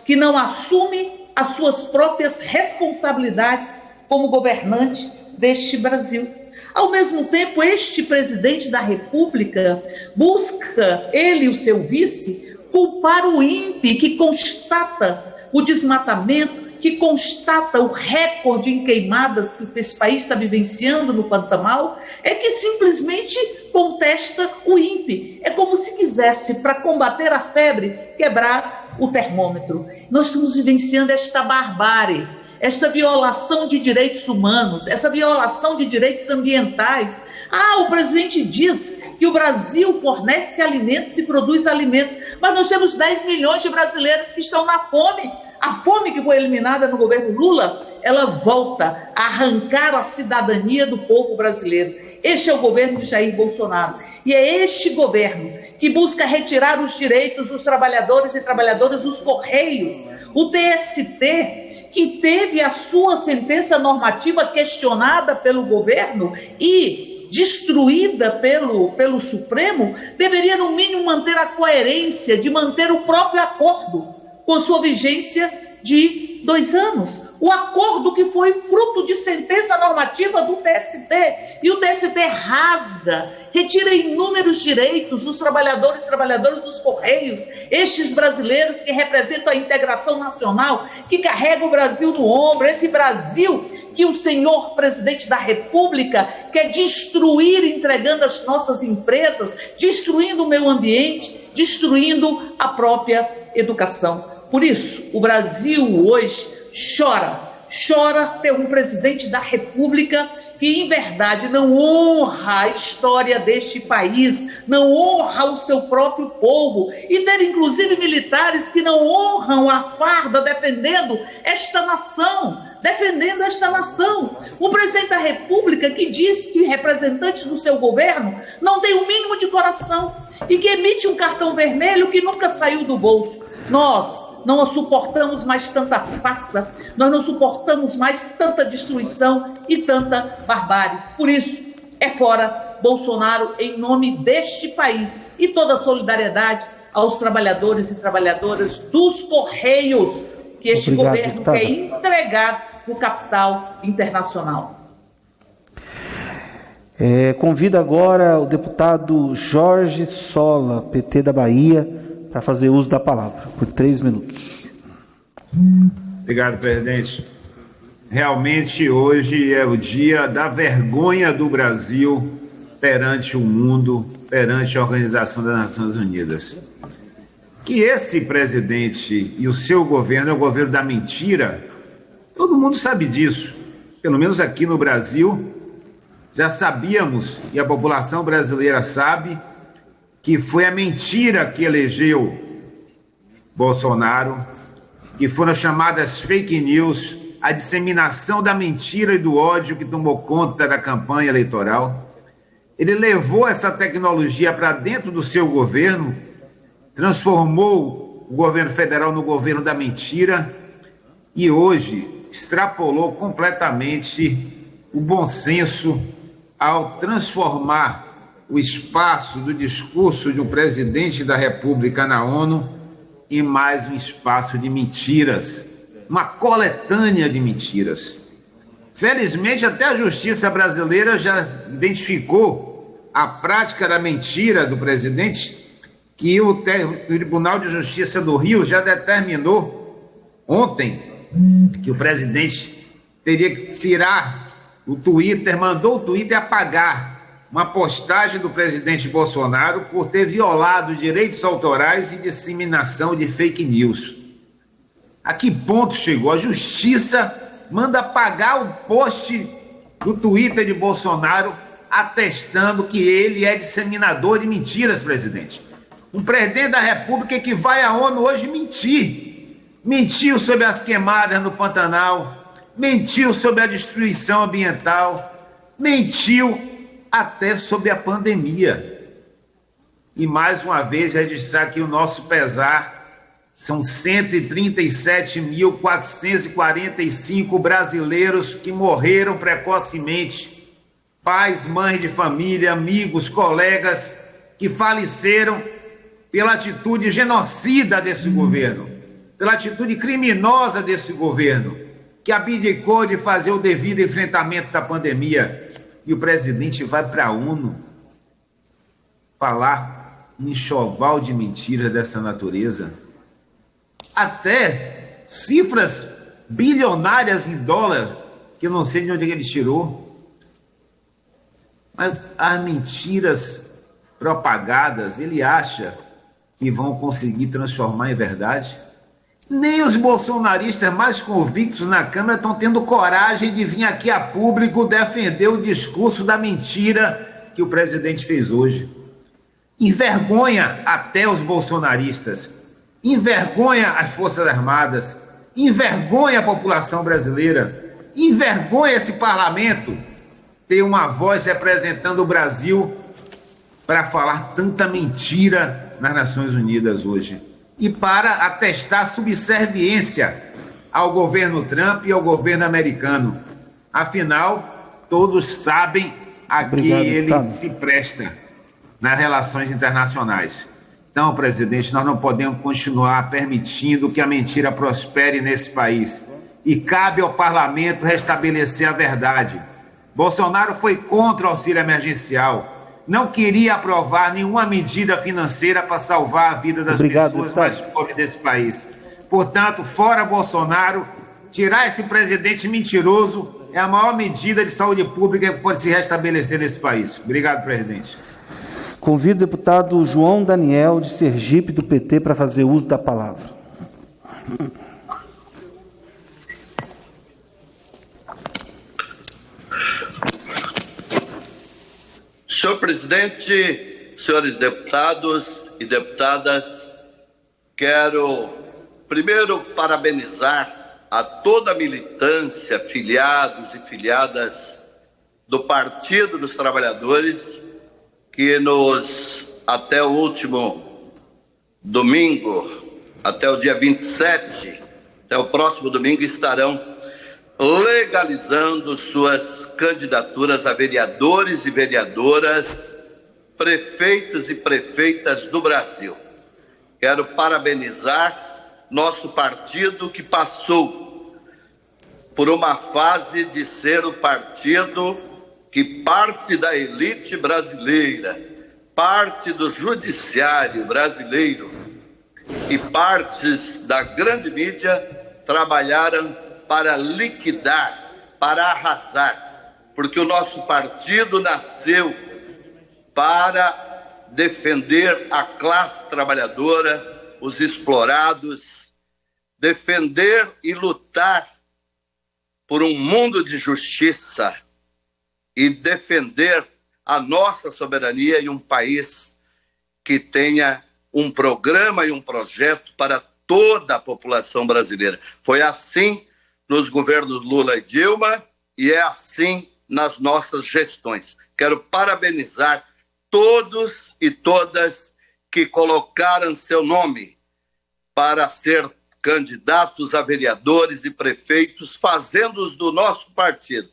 que não assume as suas próprias responsabilidades como governante deste Brasil. Ao mesmo tempo, este presidente da República busca, ele e o seu vice, culpar o INPE, que constata o desmatamento, que constata o recorde em queimadas que esse país está vivenciando no Pantanal, é que simplesmente contesta o INPE. É como se quisesse, para combater a febre, quebrar o termômetro. Nós estamos vivenciando esta barbárie, esta violação de direitos humanos, essa violação de direitos ambientais. O presidente diz que o Brasil fornece alimentos e produz alimentos, mas nós temos 10 milhões de brasileiros que estão na fome. A fome que foi eliminada no governo Lula, ela volta a arrancar a cidadania do povo brasileiro. Este é o governo de Jair Bolsonaro. E é este governo que busca retirar os direitos dos trabalhadores e trabalhadoras dos Correios. O TST, que teve a sua sentença normativa questionada pelo governo e destruída pelo Supremo, deveria, no mínimo, manter a coerência de manter o próprio acordo com sua vigência de 2 anos. O acordo que foi fruto de sentença normativa do TST. E o TST rasga, retira inúmeros direitos dos trabalhadores e trabalhadoras dos Correios, estes brasileiros que representam a integração nacional, que carregam o Brasil no ombro, esse Brasil que o senhor presidente da República quer destruir, entregando as nossas empresas, destruindo o meio ambiente, destruindo a própria educação. Por isso, o Brasil hoje chora ter um presidente da República que, em verdade, não honra a história deste país, não honra o seu próprio povo, e ter, inclusive, militares que não honram a farda defendendo esta nação, O presidente da República que diz que representantes do seu governo não têm o mínimo de coração e que emite um cartão vermelho que nunca saiu do bolso. Nós não suportamos mais tanta farsa, nós não suportamos mais tanta destruição e tanta barbárie. Por isso, é fora Bolsonaro em nome deste país, e toda a solidariedade aos trabalhadores e trabalhadoras dos Correios que este governo quer entregar para o capital internacional. Convido agora o deputado Jorge Sola, PT da Bahia, para fazer uso da palavra, por 3 minutos. Obrigado, presidente. Realmente, hoje é o dia da vergonha do Brasil perante o mundo, perante a Organização das Nações Unidas. Que esse presidente e o seu governo é o governo da mentira, todo mundo sabe disso. Pelo menos aqui no Brasil, já sabíamos, e a população brasileira sabe, que foi a mentira que elegeu Bolsonaro, que foram chamadas fake news, a disseminação da mentira e do ódio que tomou conta da campanha eleitoral. Ele levou essa tecnologia para dentro do seu governo, transformou o governo federal no governo da mentira e hoje extrapolou completamente o bom senso ao transformar o espaço do discurso de um presidente da República na ONU em mais um espaço de mentiras, uma coletânea de mentiras. Felizmente, até a justiça brasileira já identificou a prática da mentira do presidente, que o Tribunal de Justiça do Rio já determinou ontem que o presidente teria que tirar o Twitter, mandou o Twitter apagar uma postagem do presidente Bolsonaro por ter violado direitos autorais e disseminação de fake news. A que ponto chegou? A justiça manda apagar o post do Twitter de Bolsonaro atestando que ele é disseminador de mentiras, presidente. Um presidente da República que vai à ONU hoje mentir. Mentiu sobre as queimadas no Pantanal, mentiu sobre a destruição ambiental, mentiu até sobre a pandemia. E mais uma vez registrar aqui o nosso pesar, são 137.445 brasileiros que morreram precocemente, pais, mães de família, amigos, colegas que faleceram pela atitude genocida desse governo, pela atitude criminosa desse governo, que abdicou de fazer o devido enfrentamento da pandemia. E o presidente vai para a ONU falar um enxoval de mentiras dessa natureza. Até cifras bilionárias em dólar, que eu não sei de onde ele tirou. Mas as mentiras propagadas, ele acha que vão conseguir transformar em verdade? Nem os bolsonaristas mais convictos na Câmara estão tendo coragem de vir aqui a público defender o discurso da mentira que o presidente fez hoje. Envergonha até os bolsonaristas, envergonha as Forças Armadas, envergonha a população brasileira, envergonha esse parlamento ter uma voz representando o Brasil para falar tanta mentira nas Nações Unidas hoje. E para atestar subserviência ao governo Trump e ao governo americano. Afinal, todos sabem a que ele se presta nas relações internacionais. Então, presidente, nós não podemos continuar permitindo que a mentira prospere nesse país. E cabe ao parlamento restabelecer a verdade. Bolsonaro foi contra o auxílio emergencial. Não queria aprovar nenhuma medida financeira para salvar a vida das pessoas mais pobres desse país. Portanto, fora Bolsonaro, tirar esse presidente mentiroso é a maior medida de saúde pública que pode se restabelecer nesse país. Obrigado, presidente. Convido o deputado João Daniel, de Sergipe, do PT, para fazer uso da palavra. Senhor presidente, senhores deputados e deputadas, quero primeiro parabenizar a toda a militância, filiados e filiadas do Partido dos Trabalhadores, que até o último domingo, até o dia 27, até o próximo domingo, estarão legalizando suas candidaturas a vereadores e vereadoras, prefeitos e prefeitas do Brasil. Quero parabenizar nosso partido, que passou por uma fase de ser o partido que parte da elite brasileira, parte do judiciário brasileiro e partes da grande mídia trabalharam para liquidar, para arrasar, porque o nosso partido nasceu para defender a classe trabalhadora, os explorados, defender e lutar por um mundo de justiça e defender a nossa soberania e um país que tenha um programa e um projeto para toda a população brasileira. Foi assim nos governos Lula e Dilma e é assim nas nossas gestões. Quero parabenizar todos e todas que colocaram seu nome para ser candidatos a vereadores e prefeitos, fazendo-os do nosso partido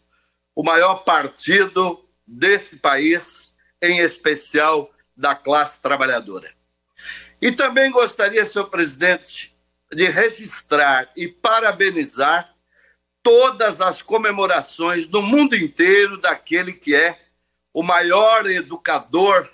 o maior partido desse país, em especial da classe trabalhadora. E também gostaria, senhor presidente, de registrar e parabenizar todas as comemorações do mundo inteiro daquele que é o maior educador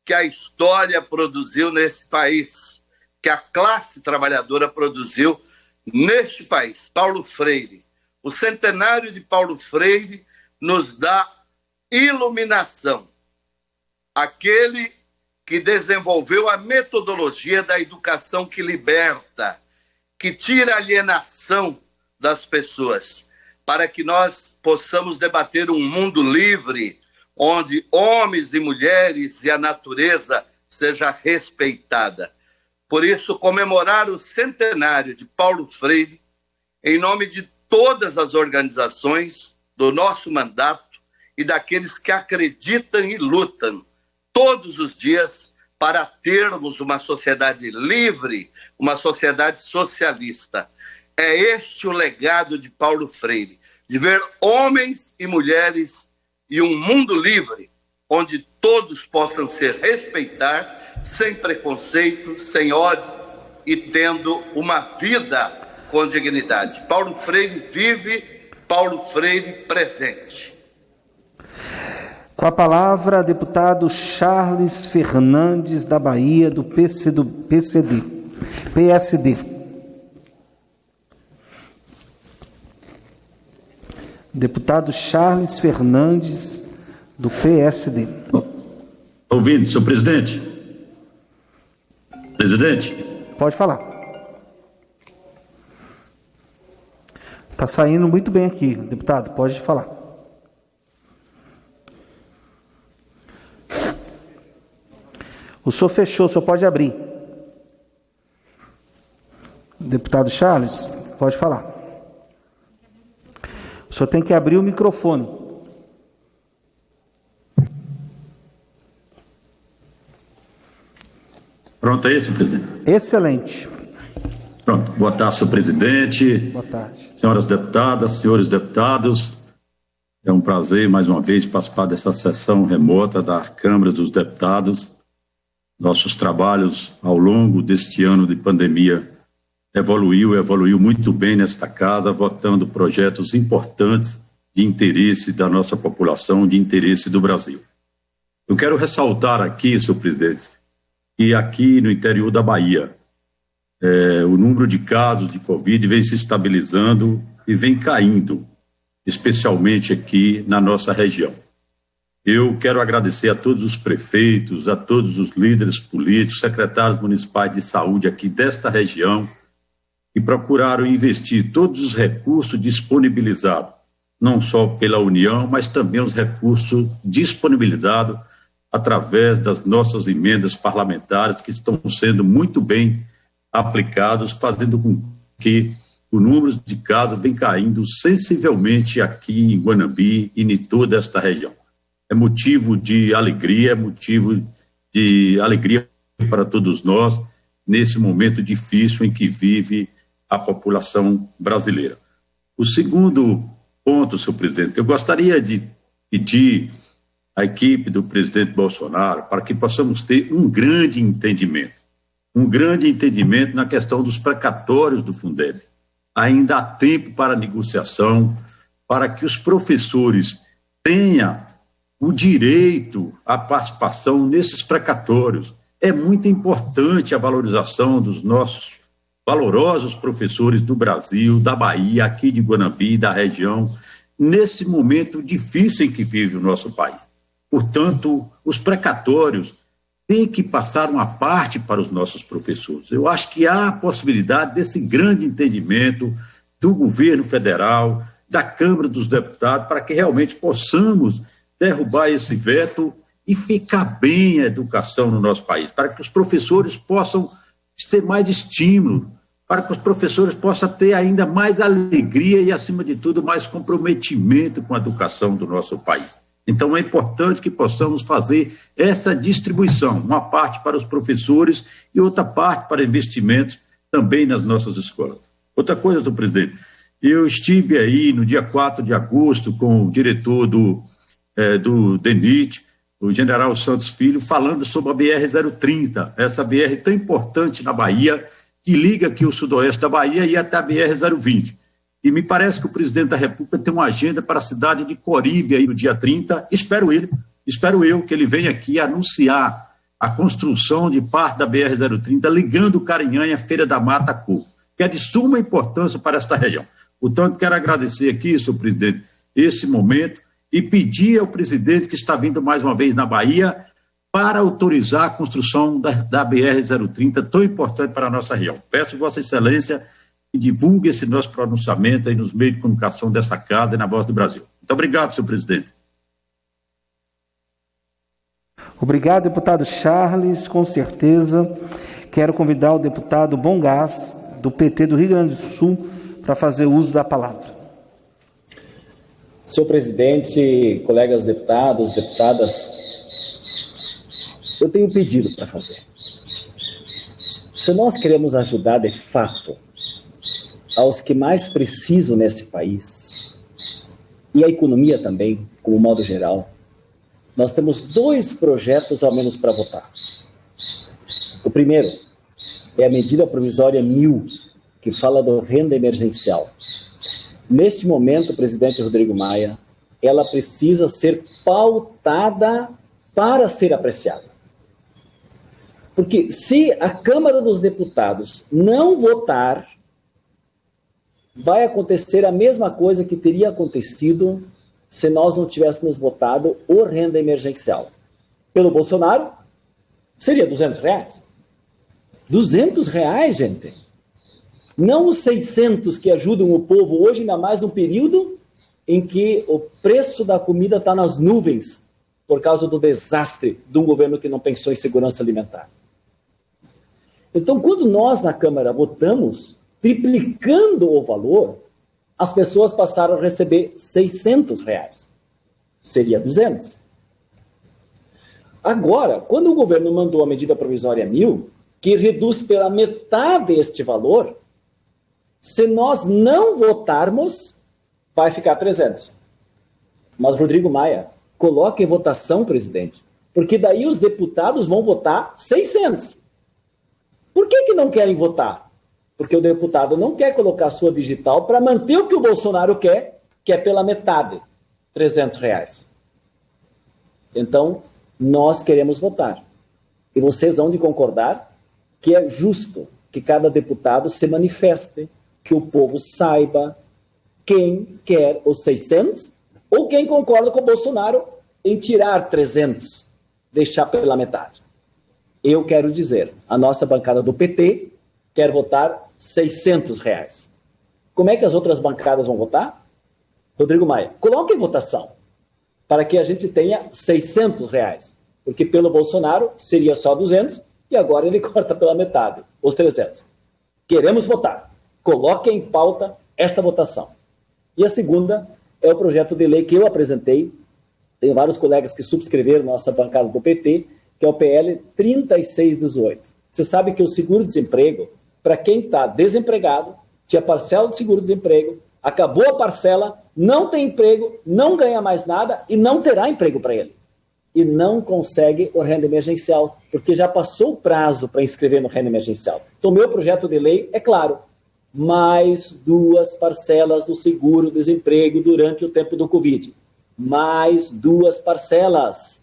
que a história produziu nesse país, que a classe trabalhadora produziu neste país, Paulo Freire. O centenário de Paulo Freire nos dá iluminação. Aquele que desenvolveu a metodologia da educação que liberta, que tira a alienação das pessoas, para que nós possamos debater um mundo livre, onde homens e mulheres e a natureza seja respeitada. Por isso, comemorar o centenário de Paulo Freire, em nome de todas as organizações do nosso mandato e daqueles que acreditam e lutam todos os dias para termos uma sociedade livre, uma sociedade socialista. É este o legado de Paulo Freire, de ver homens e mulheres e um mundo livre, onde todos possam se respeitar, sem preconceito, sem ódio e tendo uma vida com dignidade. Paulo Freire vive, Paulo Freire presente. Com a palavra, deputado Charles Fernandes, da Bahia, do PSD. Deputado Charles Fernandes, do PSD. Ouvindo, senhor presidente. Presidente. Pode falar. Está saindo muito bem aqui, deputado, pode falar. O senhor fechou, o senhor pode abrir. Deputado Charles, pode falar. O senhor tem que abrir o microfone. Pronto, é isso, presidente? Excelente. Pronto. Boa tarde, senhor presidente. Boa tarde. Senhoras deputadas, senhores deputados. É um prazer, mais uma vez, participar dessa sessão remota da Câmara dos Deputados. Nossos trabalhos ao longo deste ano de pandemia evoluiu muito bem nesta casa, votando projetos importantes de interesse da nossa população, de interesse do Brasil. Eu quero ressaltar aqui, senhor presidente, que aqui no interior da Bahia, o número de casos de Covid vem se estabilizando e vem caindo, especialmente aqui na nossa região. Eu quero agradecer a todos os prefeitos, a todos os líderes políticos, secretários municipais de saúde aqui desta região, que procuraram investir todos os recursos disponibilizados não só pela União, mas também os recursos disponibilizados através das nossas emendas parlamentares, que estão sendo muito bem aplicados, fazendo com que o número de casos vem caindo sensivelmente aqui em Guanambi e em toda esta região. É motivo de alegria para todos nós, nesse momento difícil em que vive a população brasileira. O segundo ponto, senhor presidente, eu gostaria de pedir à equipe do presidente Bolsonaro para que possamos ter um grande entendimento na questão dos precatórios do Fundeb. Ainda há tempo para negociação, para que os professores tenham o direito à participação nesses precatórios. É muito importante a valorização dos nossos valorosos professores do Brasil, da Bahia, aqui de Guanambi, da região, nesse momento difícil em que vive o nosso país. Portanto, os precatórios têm que passar uma parte para os nossos professores. Eu acho que há a possibilidade desse grande entendimento do governo federal, da Câmara dos Deputados, para que realmente possamos derrubar esse veto e ficar bem a educação no nosso país, para que os professores possam ter mais estímulo, para que os professores possam ter ainda mais alegria e, acima de tudo, mais comprometimento com a educação do nosso país. Então, é importante que possamos fazer essa distribuição, uma parte para os professores e outra parte para investimentos também nas nossas escolas. Outra coisa, senhor presidente, eu estive aí no dia 4 de agosto com o diretor do DENIT, o general Santos Filho, falando sobre a BR-030, essa BR tão importante na Bahia, que liga aqui o sudoeste da Bahia e até a BR-020. E me parece que o presidente da República tem uma agenda para a cidade de Coribe aí no dia 30. Espero eu que ele venha aqui anunciar a construção de parte da BR-030, ligando Carinhanha, Feira da Mata a Coco, que é de suma importância para esta região. Portanto, quero agradecer aqui, senhor presidente, esse momento e pedir ao presidente que está vindo mais uma vez na Bahia para autorizar a construção da BR-030, tão importante para a nossa região. Peço Vossa Excelência que divulgue esse nosso pronunciamento aí nos meios de comunicação dessa casa e na Voz do Brasil. Muito obrigado, senhor presidente. Obrigado, deputado Charles. Com certeza, quero convidar o deputado Bom Gás, do PT do Rio Grande do Sul, para fazer uso da palavra. Senhor presidente, colegas deputados, deputadas, eu tenho um pedido para fazer. Se nós queremos ajudar de fato aos que mais precisam nesse país, e a economia também, como modo geral, nós temos 2 projetos ao menos para votar. O primeiro é a medida provisória 1000, que fala do renda emergencial. Neste momento, presidente Rodrigo Maia, ela precisa ser pautada para ser apreciada. Porque se a Câmara dos Deputados não votar, vai acontecer a mesma coisa que teria acontecido se nós não tivéssemos votado o renda emergencial. Pelo Bolsonaro, seria R$200. R$200, gente. Não os 600 que ajudam o povo hoje, ainda mais num período em que o preço da comida está nas nuvens por causa do desastre de um governo que não pensou em segurança alimentar. Então, quando nós na Câmara votamos, triplicando o valor, as pessoas passaram a receber R$600. Seria 200. Agora, quando o governo mandou a medida provisória 1000, que reduz pela metade este valor, se nós não votarmos, vai ficar 300. Mas, Rodrigo Maia, coloque em votação, presidente, porque daí os deputados vão votar 600. Por que não querem votar? Porque o deputado não quer colocar sua digital para manter o que o Bolsonaro quer, que é pela metade, R$300. Então, nós queremos votar. E vocês vão de concordar que é justo que cada deputado se manifeste, que o povo saiba quem quer os 600 ou quem concorda com o Bolsonaro em tirar 300, deixar pela metade. Eu quero dizer, a nossa bancada do PT quer votar R$600. Como é que as outras bancadas vão votar? Rodrigo Maia, coloque em votação para que a gente tenha R$600, porque pelo Bolsonaro seria só 200 e agora ele corta pela metade, os 300. Queremos votar. Coloque em pauta esta votação. E a segunda é o projeto de lei que eu apresentei, tem vários colegas que subscreveram nossa bancada do PT, que é o PL 3618. Você sabe que o seguro-desemprego, para quem está desempregado, tinha parcela do seguro-desemprego, acabou a parcela, não tem emprego, não ganha mais nada e não terá emprego para ele. E não consegue o renda emergencial, porque já passou o prazo para inscrever no renda emergencial. Então, meu projeto de lei é claro, mais 2 parcelas do seguro-desemprego durante o tempo do Covid. Mais 2 parcelas.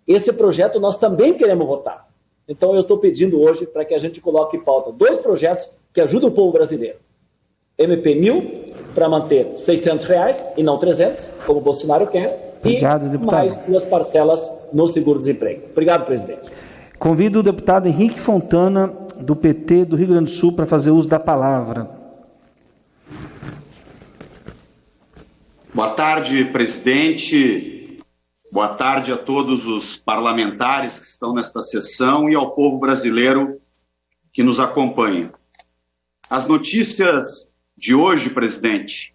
Esse projeto nós também queremos votar. Então, eu estou pedindo hoje para que a gente coloque em pauta 2 projetos que ajudam o povo brasileiro. MP 1000, para manter R$600 e não 300, como o Bolsonaro quer. Obrigado, deputado. Mais 2 parcelas no seguro-desemprego. Obrigado, presidente. Convido o deputado Henrique Fontana, do PT do Rio Grande do Sul, para fazer uso da palavra. Boa tarde, presidente. Boa tarde a todos os parlamentares que estão nesta sessão e ao povo brasileiro que nos acompanha. As notícias de hoje, presidente,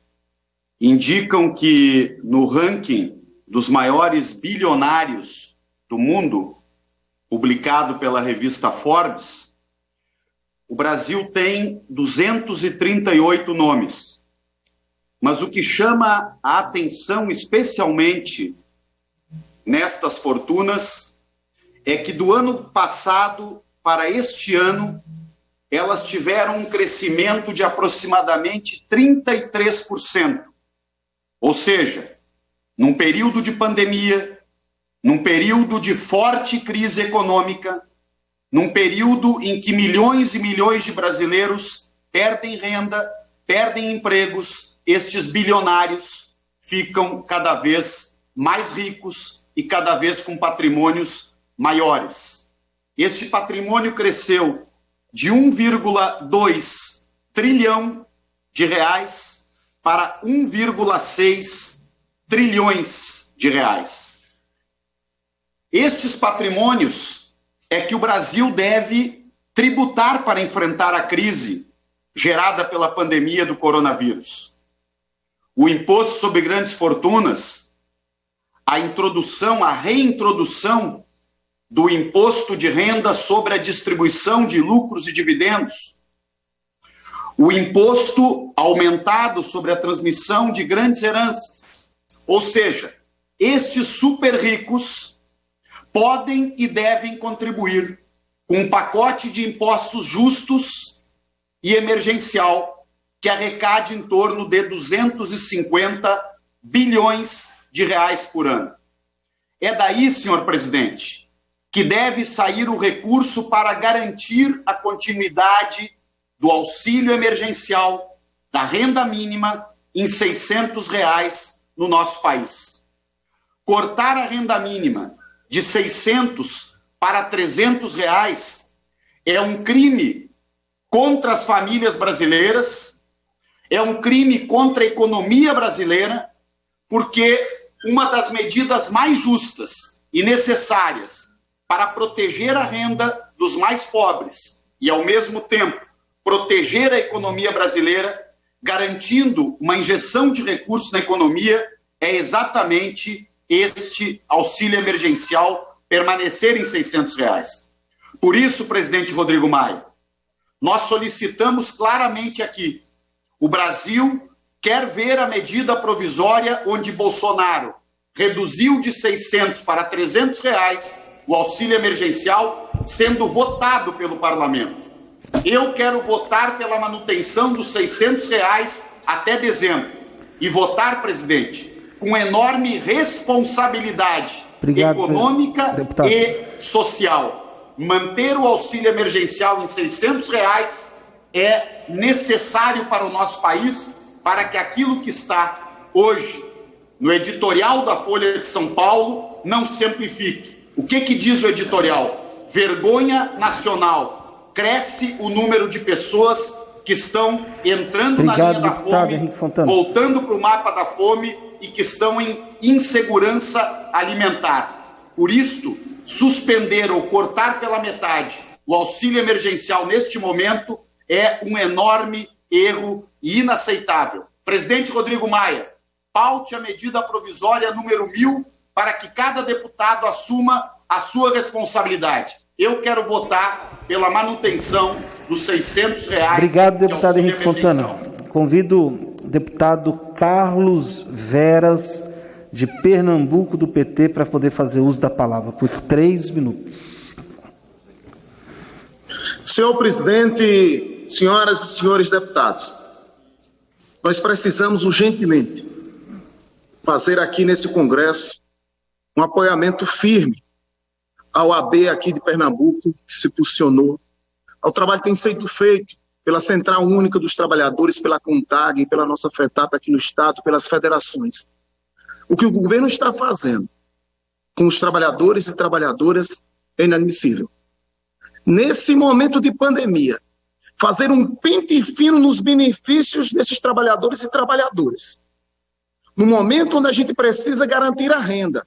indicam que no ranking dos maiores bilionários do mundo, publicado pela revista Forbes, o Brasil tem 238 nomes. Mas o que chama a atenção especialmente nestas fortunas é que do ano passado para este ano elas tiveram um crescimento de aproximadamente 33%. Ou seja, num período de pandemia, num período de forte crise econômica, num período em que milhões e milhões de brasileiros perdem renda, perdem empregos, estes bilionários ficam cada vez mais ricos e cada vez com patrimônios maiores. Este patrimônio cresceu de 1,2 trilhão de reais para 1,6 trilhões de reais. Estes patrimônios é que o Brasil deve tributar para enfrentar a crise gerada pela pandemia do coronavírus. O imposto sobre grandes fortunas, a reintrodução do imposto de renda sobre a distribuição de lucros e dividendos, o imposto aumentado sobre a transmissão de grandes heranças. Ou seja, estes super ricos podem e devem contribuir com um pacote de impostos justos e emergencial que arrecade em torno de 250 bilhões de reais por ano. É daí, senhor presidente, que deve sair o recurso para garantir a continuidade do auxílio emergencial, da renda mínima em R$600 no nosso país. Cortar a renda mínima de R$600 para R$300 é um crime contra as famílias brasileiras, é um crime contra a economia brasileira, porque uma das medidas mais justas e necessárias para proteger a renda dos mais pobres e, ao mesmo tempo, proteger a economia brasileira, garantindo uma injeção de recursos na economia, é exatamente este auxílio emergencial permanecer em R$600. Por isso, presidente Rodrigo Maia, nós solicitamos claramente aqui, o Brasil quer ver a medida provisória onde Bolsonaro reduziu de R$600 para R$300 o auxílio emergencial sendo votado pelo parlamento. Eu quero votar pela manutenção dos R$600 até dezembro e votar, presidente, com enorme responsabilidade econômica e social. Manter o auxílio emergencial em R$600 é necessário para o nosso país, para que aquilo que está hoje no editorial da Folha de São Paulo não se amplifique. O que diz o editorial? Vergonha nacional. Cresce o número de pessoas que estão entrando na linha da fome, voltando para o mapa da fome e que estão em insegurança alimentar. Por isso, suspender ou cortar pela metade o auxílio emergencial neste momento é um enorme erro e inaceitável. Presidente Rodrigo Maia, paute a medida provisória número 1000 para que cada deputado assuma a sua responsabilidade. Eu quero votar pela manutenção dos R$600. Obrigado, deputado Henrique Fontana. Convido o deputado Carlos Veras, de Pernambuco, do PT, para poder fazer uso da palavra por 3 minutos. Senhor presidente, senhoras e senhores deputados, nós precisamos urgentemente fazer aqui nesse Congresso um apoiamento firme ao AB aqui de Pernambuco, que se posicionou, ao trabalho que tem sido feito pela Central Única dos Trabalhadores, pela CONTAG, pela nossa FETAP aqui no Estado, pelas federações. O que o governo está fazendo com os trabalhadores e trabalhadoras é inadmissível. Nesse momento de pandemia, fazer um pente fino nos benefícios desses trabalhadores e trabalhadoras. No momento onde a gente precisa garantir a renda,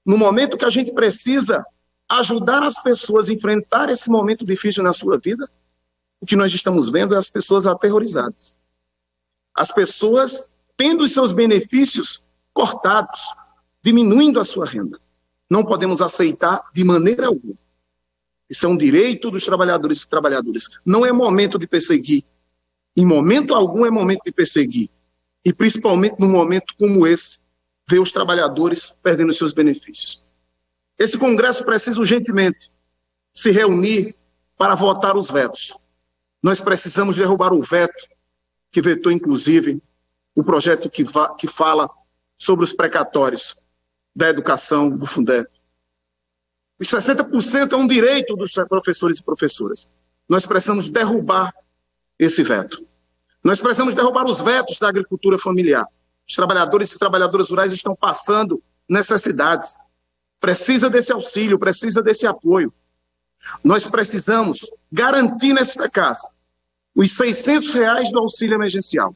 no momento que a gente precisa ajudar as pessoas a enfrentar esse momento difícil na sua vida, o que nós estamos vendo é as pessoas aterrorizadas. As pessoas tendo os seus benefícios cortados, diminuindo a sua renda. Não podemos aceitar de maneira alguma. Isso é um direito dos trabalhadores e trabalhadoras. Não é momento de perseguir. Em momento algum é momento de perseguir. E principalmente num momento como esse, ver os trabalhadores perdendo os seus benefícios. Esse Congresso precisa urgentemente se reunir para votar os vetos. Nós precisamos derrubar o veto que vetou, inclusive, o projeto que fala sobre os precatórios da educação do Fundeb. Os 60% é um direito dos professores e professoras. Nós precisamos derrubar esse veto. Nós precisamos derrubar os vetos da agricultura familiar. Os trabalhadores e trabalhadoras rurais estão passando necessidades. Precisa desse auxílio, precisa desse apoio. Nós precisamos garantir nesta casa os R$600 do auxílio emergencial.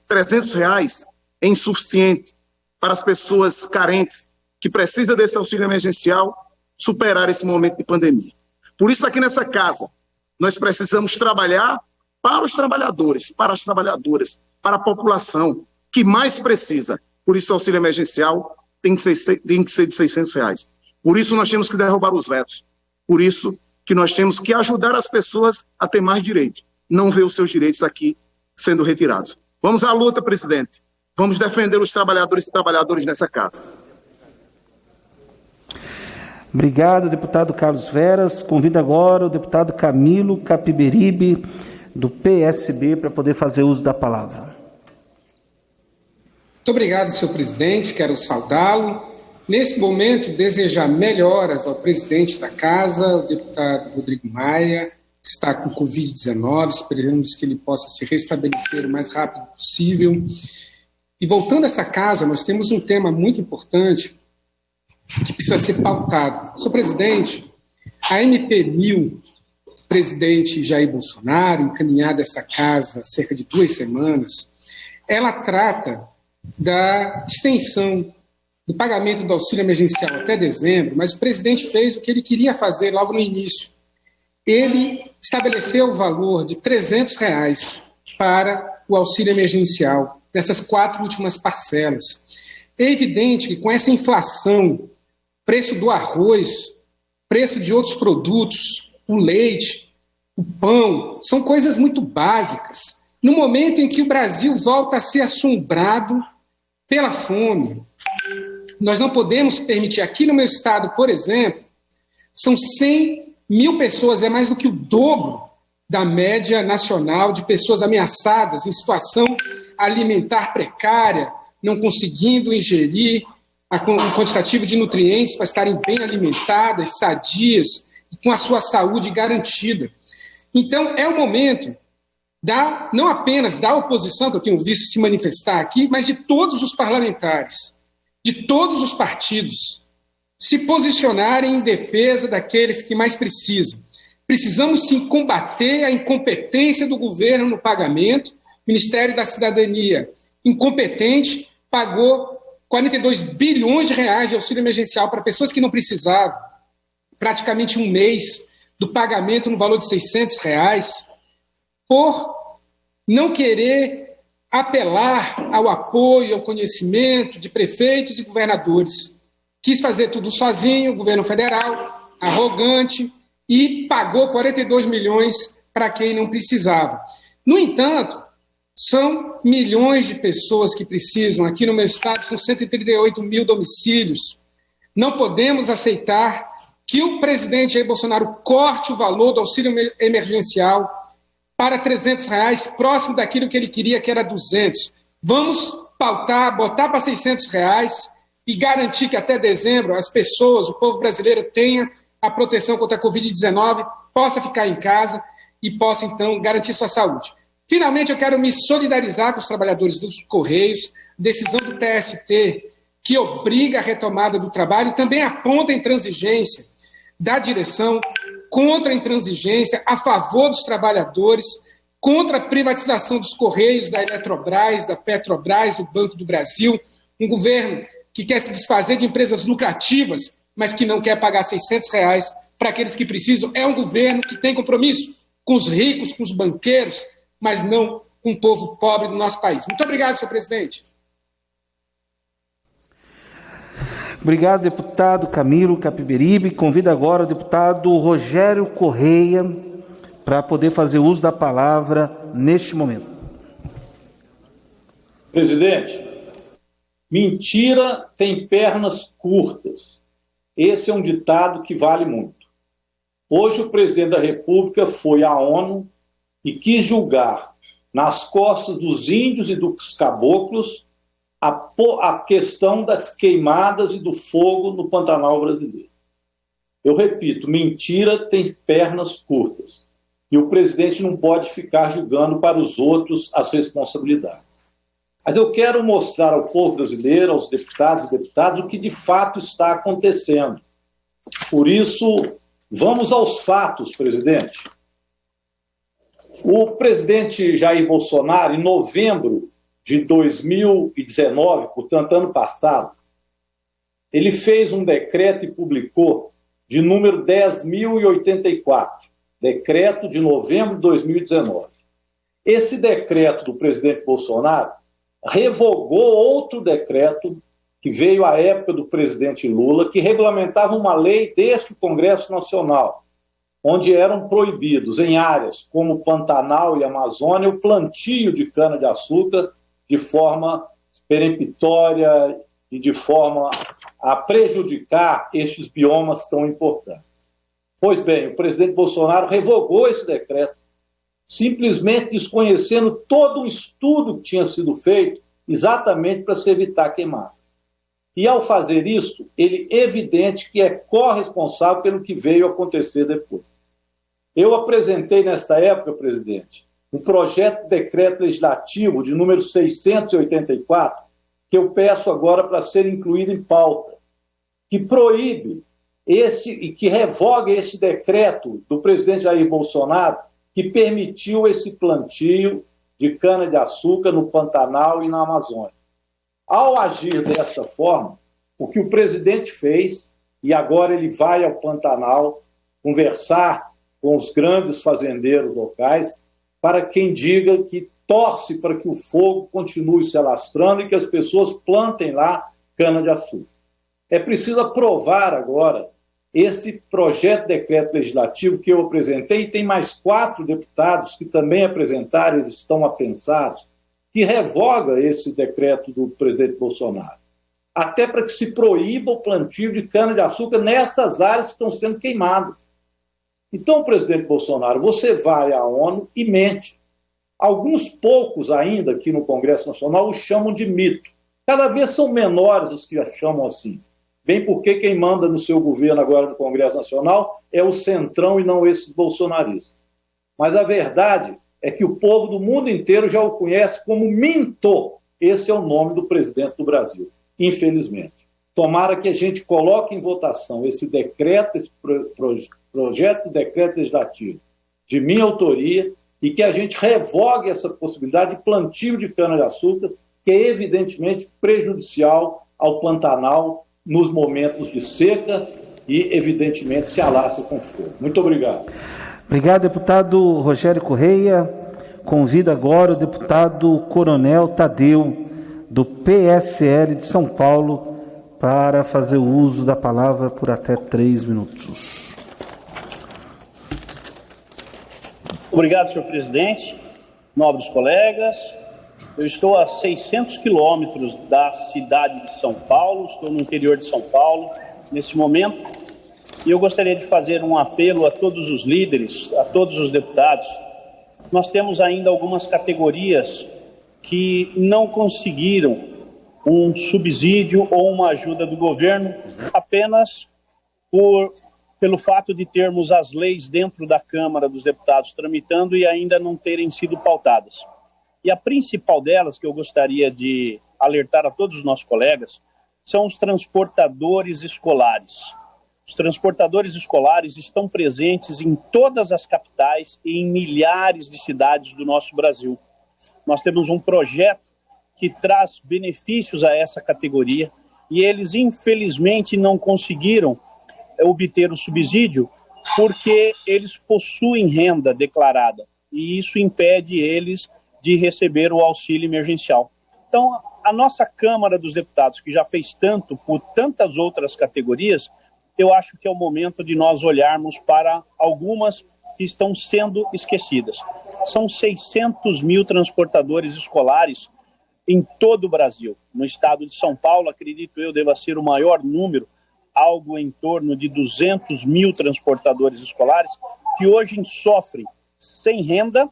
R$300 é insuficiente para as pessoas carentes que precisam desse auxílio emergencial superar esse momento de pandemia. Por isso, aqui nessa casa, nós precisamos trabalhar para os trabalhadores, para as trabalhadoras, para a população que mais precisa. Por isso, o auxílio emergencial tem que ser de R$600. Por isso, nós temos que derrubar os vetos. Por isso, que nós temos que ajudar as pessoas a ter mais direito, não ver os seus direitos aqui sendo retirados. Vamos à luta, presidente. Vamos defender os trabalhadores e trabalhadoras nessa casa. Obrigado, deputado Carlos Veras. Convido agora o deputado Camilo Capiberibe, do PSB, para poder fazer uso da palavra. Muito obrigado, senhor presidente. Quero saudá-lo. Nesse momento, desejar melhoras ao presidente da Casa, o deputado Rodrigo Maia, que está com Covid-19, esperamos que ele possa se restabelecer o mais rápido possível. E voltando a essa casa, nós temos um tema muito importante que precisa ser pautado. Senhor presidente, a MP 1000, do presidente Jair Bolsonaro, encaminhada a essa casa há cerca de 2 semanas, ela trata da extensão do pagamento do auxílio emergencial até dezembro, mas o presidente fez o que ele queria fazer logo no início. Ele estabeleceu o valor de R$300 para o auxílio emergencial, nessas 4 últimas parcelas. É evidente que com essa inflação, preço do arroz, preço de outros produtos, o leite, o pão, são coisas muito básicas. No momento em que o Brasil volta a ser assombrado pela fome, nós não podemos permitir. Aqui no meu estado, por exemplo, são 100 mil pessoas, é mais do que o dobro da média nacional de pessoas ameaçadas em situação alimentar precária, não conseguindo ingerir um quantitativo de nutrientes para estarem bem alimentadas, sadias e com a sua saúde garantida. Então, é o momento não apenas da oposição, que eu tenho visto se manifestar aqui, mas de todos os parlamentares, de todos os partidos, se posicionarem em defesa daqueles que mais precisam. Precisamos, sim, combater a incompetência do governo no pagamento. O Ministério da Cidadania, incompetente, pagou 42 bilhões de reais de auxílio emergencial para pessoas que não precisavam, praticamente um mês do pagamento no valor de R$600, por não querer apelar ao apoio, ao conhecimento de prefeitos e governadores. Quis fazer tudo sozinho, o governo federal, arrogante, e pagou 42 milhões para quem não precisava. No entanto, são milhões de pessoas que precisam. Aqui no meu estado são 138 mil domicílios. Não podemos aceitar que o presidente Jair Bolsonaro corte o valor do auxílio emergencial para R$300, próximo daquilo que ele queria, que era 200. Vamos pautar, botar para R$600 e garantir que até dezembro as pessoas, o povo brasileiro, tenha a proteção contra a Covid-19, possa ficar em casa e possa, então, garantir sua saúde. Finalmente, eu quero me solidarizar com os trabalhadores dos Correios, decisão do TST, que obriga a retomada do trabalho e também aponta a intransigência da direção contra a intransigência, a favor dos trabalhadores, contra a privatização dos Correios, da Eletrobras, da Petrobras, do Banco do Brasil, um governo que quer se desfazer de empresas lucrativas, mas que não quer pagar R$600 para aqueles que precisam. É um governo que tem compromisso com os ricos, com os banqueiros, mas não com o povo pobre do nosso país. Muito obrigado, senhor presidente. Obrigado, deputado Camilo Capiberibe. Convido agora o deputado Rogério Correia para poder fazer uso da palavra neste momento. Presidente, mentira tem pernas curtas. Esse é um ditado que vale muito. Hoje o presidente da República foi à ONU e quis julgar nas costas dos índios e dos caboclos a questão das queimadas e do fogo no Pantanal brasileiro. Eu repito, mentira tem pernas curtas. E o presidente não pode ficar julgando para os outros as responsabilidades. Mas eu quero mostrar ao povo brasileiro, aos deputados e deputadas, o que de fato está acontecendo. Por isso, vamos aos fatos, presidente. O presidente Jair Bolsonaro, em novembro de 2019, portanto, ano passado, ele fez um decreto e publicou de número 10.084, decreto de novembro de 2019. Esse decreto do presidente Bolsonaro revogou outro decreto que veio à época do presidente Lula, que regulamentava uma lei deste Congresso Nacional, onde eram proibidos em áreas como Pantanal e Amazônia o plantio de cana-de-açúcar de forma peremptória e de forma a prejudicar estes biomas tão importantes. Pois bem, o presidente Bolsonaro revogou esse decreto, simplesmente desconhecendo todo um estudo que tinha sido feito exatamente para se evitar queimadas. E, ao fazer isso, ele é evidente que é corresponsável pelo que veio acontecer depois. Eu apresentei, nesta época, presidente, um projeto de decreto legislativo de número 684, que eu peço agora para ser incluído em pauta, que proíbe e que revoga esse decreto do presidente Jair Bolsonaro, que permitiu esse plantio de cana-de-açúcar no Pantanal e na Amazônia. Ao agir dessa forma, o que o presidente fez, e agora ele vai ao Pantanal conversar com os grandes fazendeiros locais, para quem diga que torce para que o fogo continue se alastrando e que as pessoas plantem lá cana-de-açúcar. É preciso aprovar agora esse projeto de decreto legislativo que eu apresentei, e tem mais 4 deputados que também apresentaram, eles estão apensados, que revoga esse decreto do presidente Bolsonaro, até para que se proíba o plantio de cana-de-açúcar nestas áreas que estão sendo queimadas. Então, presidente Bolsonaro, você vai à ONU e mente. Alguns poucos ainda aqui no Congresso Nacional o chamam de mito. Cada vez são menores os que a chamam assim. Bem porque quem manda no seu governo agora no Congresso Nacional é o Centrão e não esses bolsonaristas. Mas a verdade é que o povo do mundo inteiro já o conhece como Minto. Esse é o nome do presidente do Brasil, infelizmente. Muito tomara que a gente coloque em votação esse decreto, esse projeto de decreto legislativo de minha autoria, e que a gente revogue essa possibilidade de plantio de cana-de-açúcar, que é evidentemente prejudicial ao Pantanal nos momentos de seca e, evidentemente, se alastra com fogo. Muito obrigado. Obrigado, deputado Rogério Correia. Convido agora o deputado Coronel Tadeu, do PSL de São Paulo, para fazer o uso da palavra por até 3 minutos. Obrigado, senhor presidente, nobres colegas. Eu estou a 600 quilômetros da cidade de São Paulo, estou no interior de São Paulo nesse momento, e eu gostaria de fazer um apelo a todos os líderes, a todos os deputados. Nós temos ainda algumas categorias que não conseguiram um subsídio ou uma ajuda do governo apenas pelo fato de termos as leis dentro da Câmara dos Deputados tramitando e ainda não terem sido pautadas. E a principal delas, que eu gostaria de alertar a todos os nossos colegas, são os transportadores escolares. Os transportadores escolares estão presentes em todas as capitais e em milhares de cidades do nosso Brasil. Nós temos um projeto que traz benefícios a essa categoria e eles, infelizmente, não conseguiram obter o subsídio porque eles possuem renda declarada e isso impede eles de receber o auxílio emergencial. Então, a nossa Câmara dos Deputados, que já fez tanto por tantas outras categorias, eu acho que é o momento de nós olharmos para algumas que estão sendo esquecidas. São 600 mil transportadores escolares em todo o Brasil. No estado de São Paulo, acredito eu, deva ser o maior número, algo em torno de 200 mil transportadores escolares que hoje sofrem sem renda,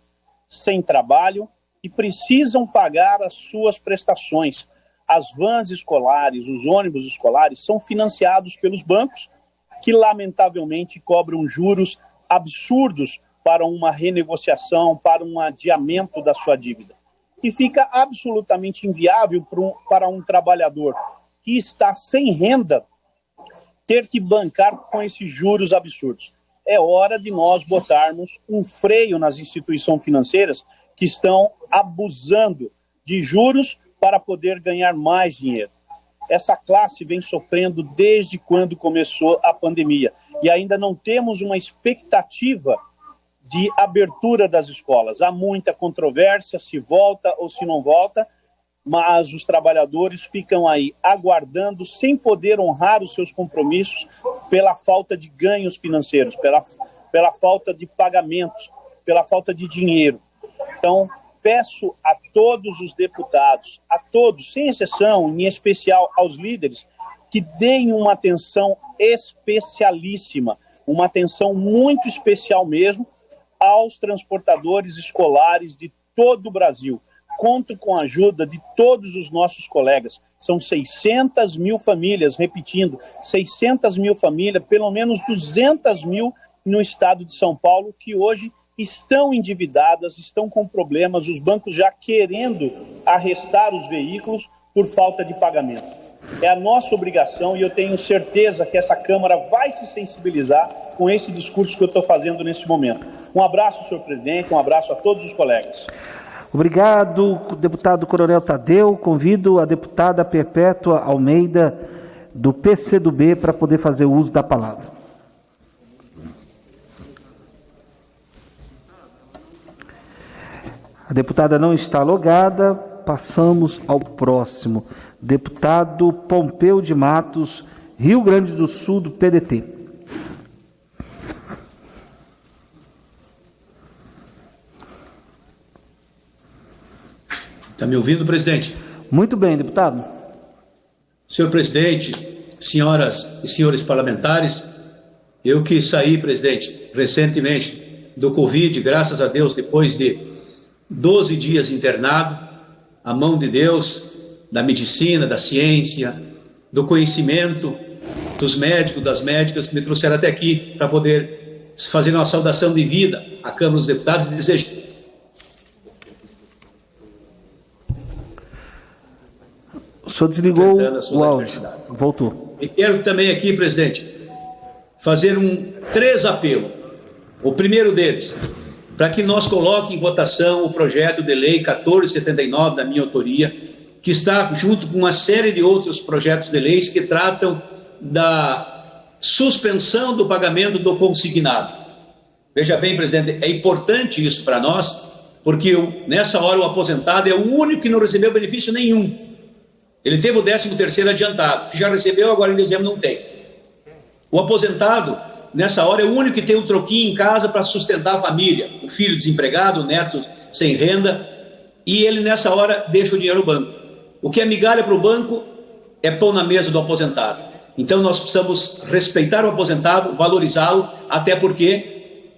sem trabalho e precisam pagar as suas prestações. As vans escolares, os ônibus escolares são financiados pelos bancos que, lamentavelmente, cobram juros absurdos para uma renegociação, para um adiamento da sua dívida. E fica absolutamente inviável para um trabalhador que está sem renda ter que bancar com esses juros absurdos. É hora de nós botarmos um freio nas instituições financeiras que estão abusando de juros para poder ganhar mais dinheiro. Essa classe vem sofrendo desde quando começou a pandemia e ainda não temos uma expectativa de abertura das escolas. Há muita controvérsia se volta ou se não volta, mas os trabalhadores ficam aí aguardando sem poder honrar os seus compromissos pela falta de ganhos financeiros, pela falta de pagamentos, pela falta de dinheiro. Então, peço a todos os deputados, a todos, sem exceção, em especial aos líderes, que deem uma atenção especialíssima, uma atenção muito especial mesmo, aos transportadores escolares de todo o Brasil. Conto com a ajuda de todos os nossos colegas. São 600 mil famílias, repetindo, 600 mil famílias, pelo menos 200 mil no estado de São Paulo, que hoje estão endividadas, estão com problemas, os bancos já querendo arrestar os veículos por falta de pagamento. É a nossa obrigação e eu tenho certeza que essa Câmara vai se sensibilizar com esse discurso que eu estou fazendo nesse momento. Um abraço, senhor presidente, um abraço a todos os colegas. Obrigado, deputado Coronel Tadeu. Convido a deputada Perpétua Almeida, do PCdoB, para poder fazer uso da palavra. A deputada não está logada, passamos ao próximo. Deputado Pompeu de Matos, Rio Grande do Sul, do PDT. Está me ouvindo, presidente? Muito bem, deputado. Senhor presidente, senhoras e senhores parlamentares, eu que saí, presidente, recentemente do Covid, graças a Deus, depois de 12 dias internado, a mão de Deus, da medicina, da ciência, do conhecimento, dos médicos, das médicas, me trouxeram até aqui para poder fazer uma saudação de vida à Câmara dos Deputados e desejar. O senhor desligou o áudio. adversidades. Voltou. E quero também aqui, presidente, fazer 3 apelos. O primeiro deles, para que nós coloquemos em votação o projeto de lei 1479, da minha autoria, que está junto com uma série de outros projetos de leis que tratam da suspensão do pagamento do consignado. Veja bem, presidente, é importante isso para nós, porque nessa hora o aposentado é o único que não recebeu benefício nenhum. Ele teve o 13º adiantado, que já recebeu, agora em dezembro não tem. O aposentado, nessa hora, é o único que tem um troquinho em casa para sustentar a família. O filho desempregado, o neto sem renda, e ele nessa hora deixa o dinheiro no banco. O que é migalha para o banco é pão na mesa do aposentado. Então nós precisamos respeitar o aposentado, valorizá-lo, até porque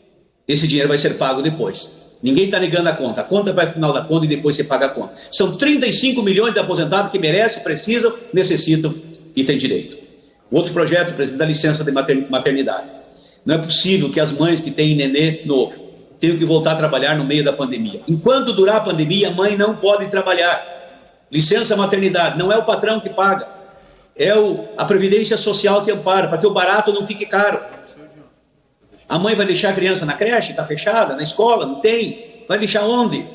esse dinheiro vai ser pago depois. Ninguém está negando a conta vai para o final da conta e depois você paga a conta. São 35 milhões de aposentados que merecem, precisam, necessitam e têm direito. Outro projeto, presidente, da licença de maternidade. Não é possível que as mães que têm nenê novo tenham que voltar a trabalhar no meio da pandemia. Enquanto durar a pandemia, a mãe não pode trabalhar. Licença maternidade, não é o patrão que paga, é a Previdência Social que ampara, para que o barato não fique caro. A mãe vai deixar a criança na creche, está fechada, na escola, não tem. Vai deixar onde?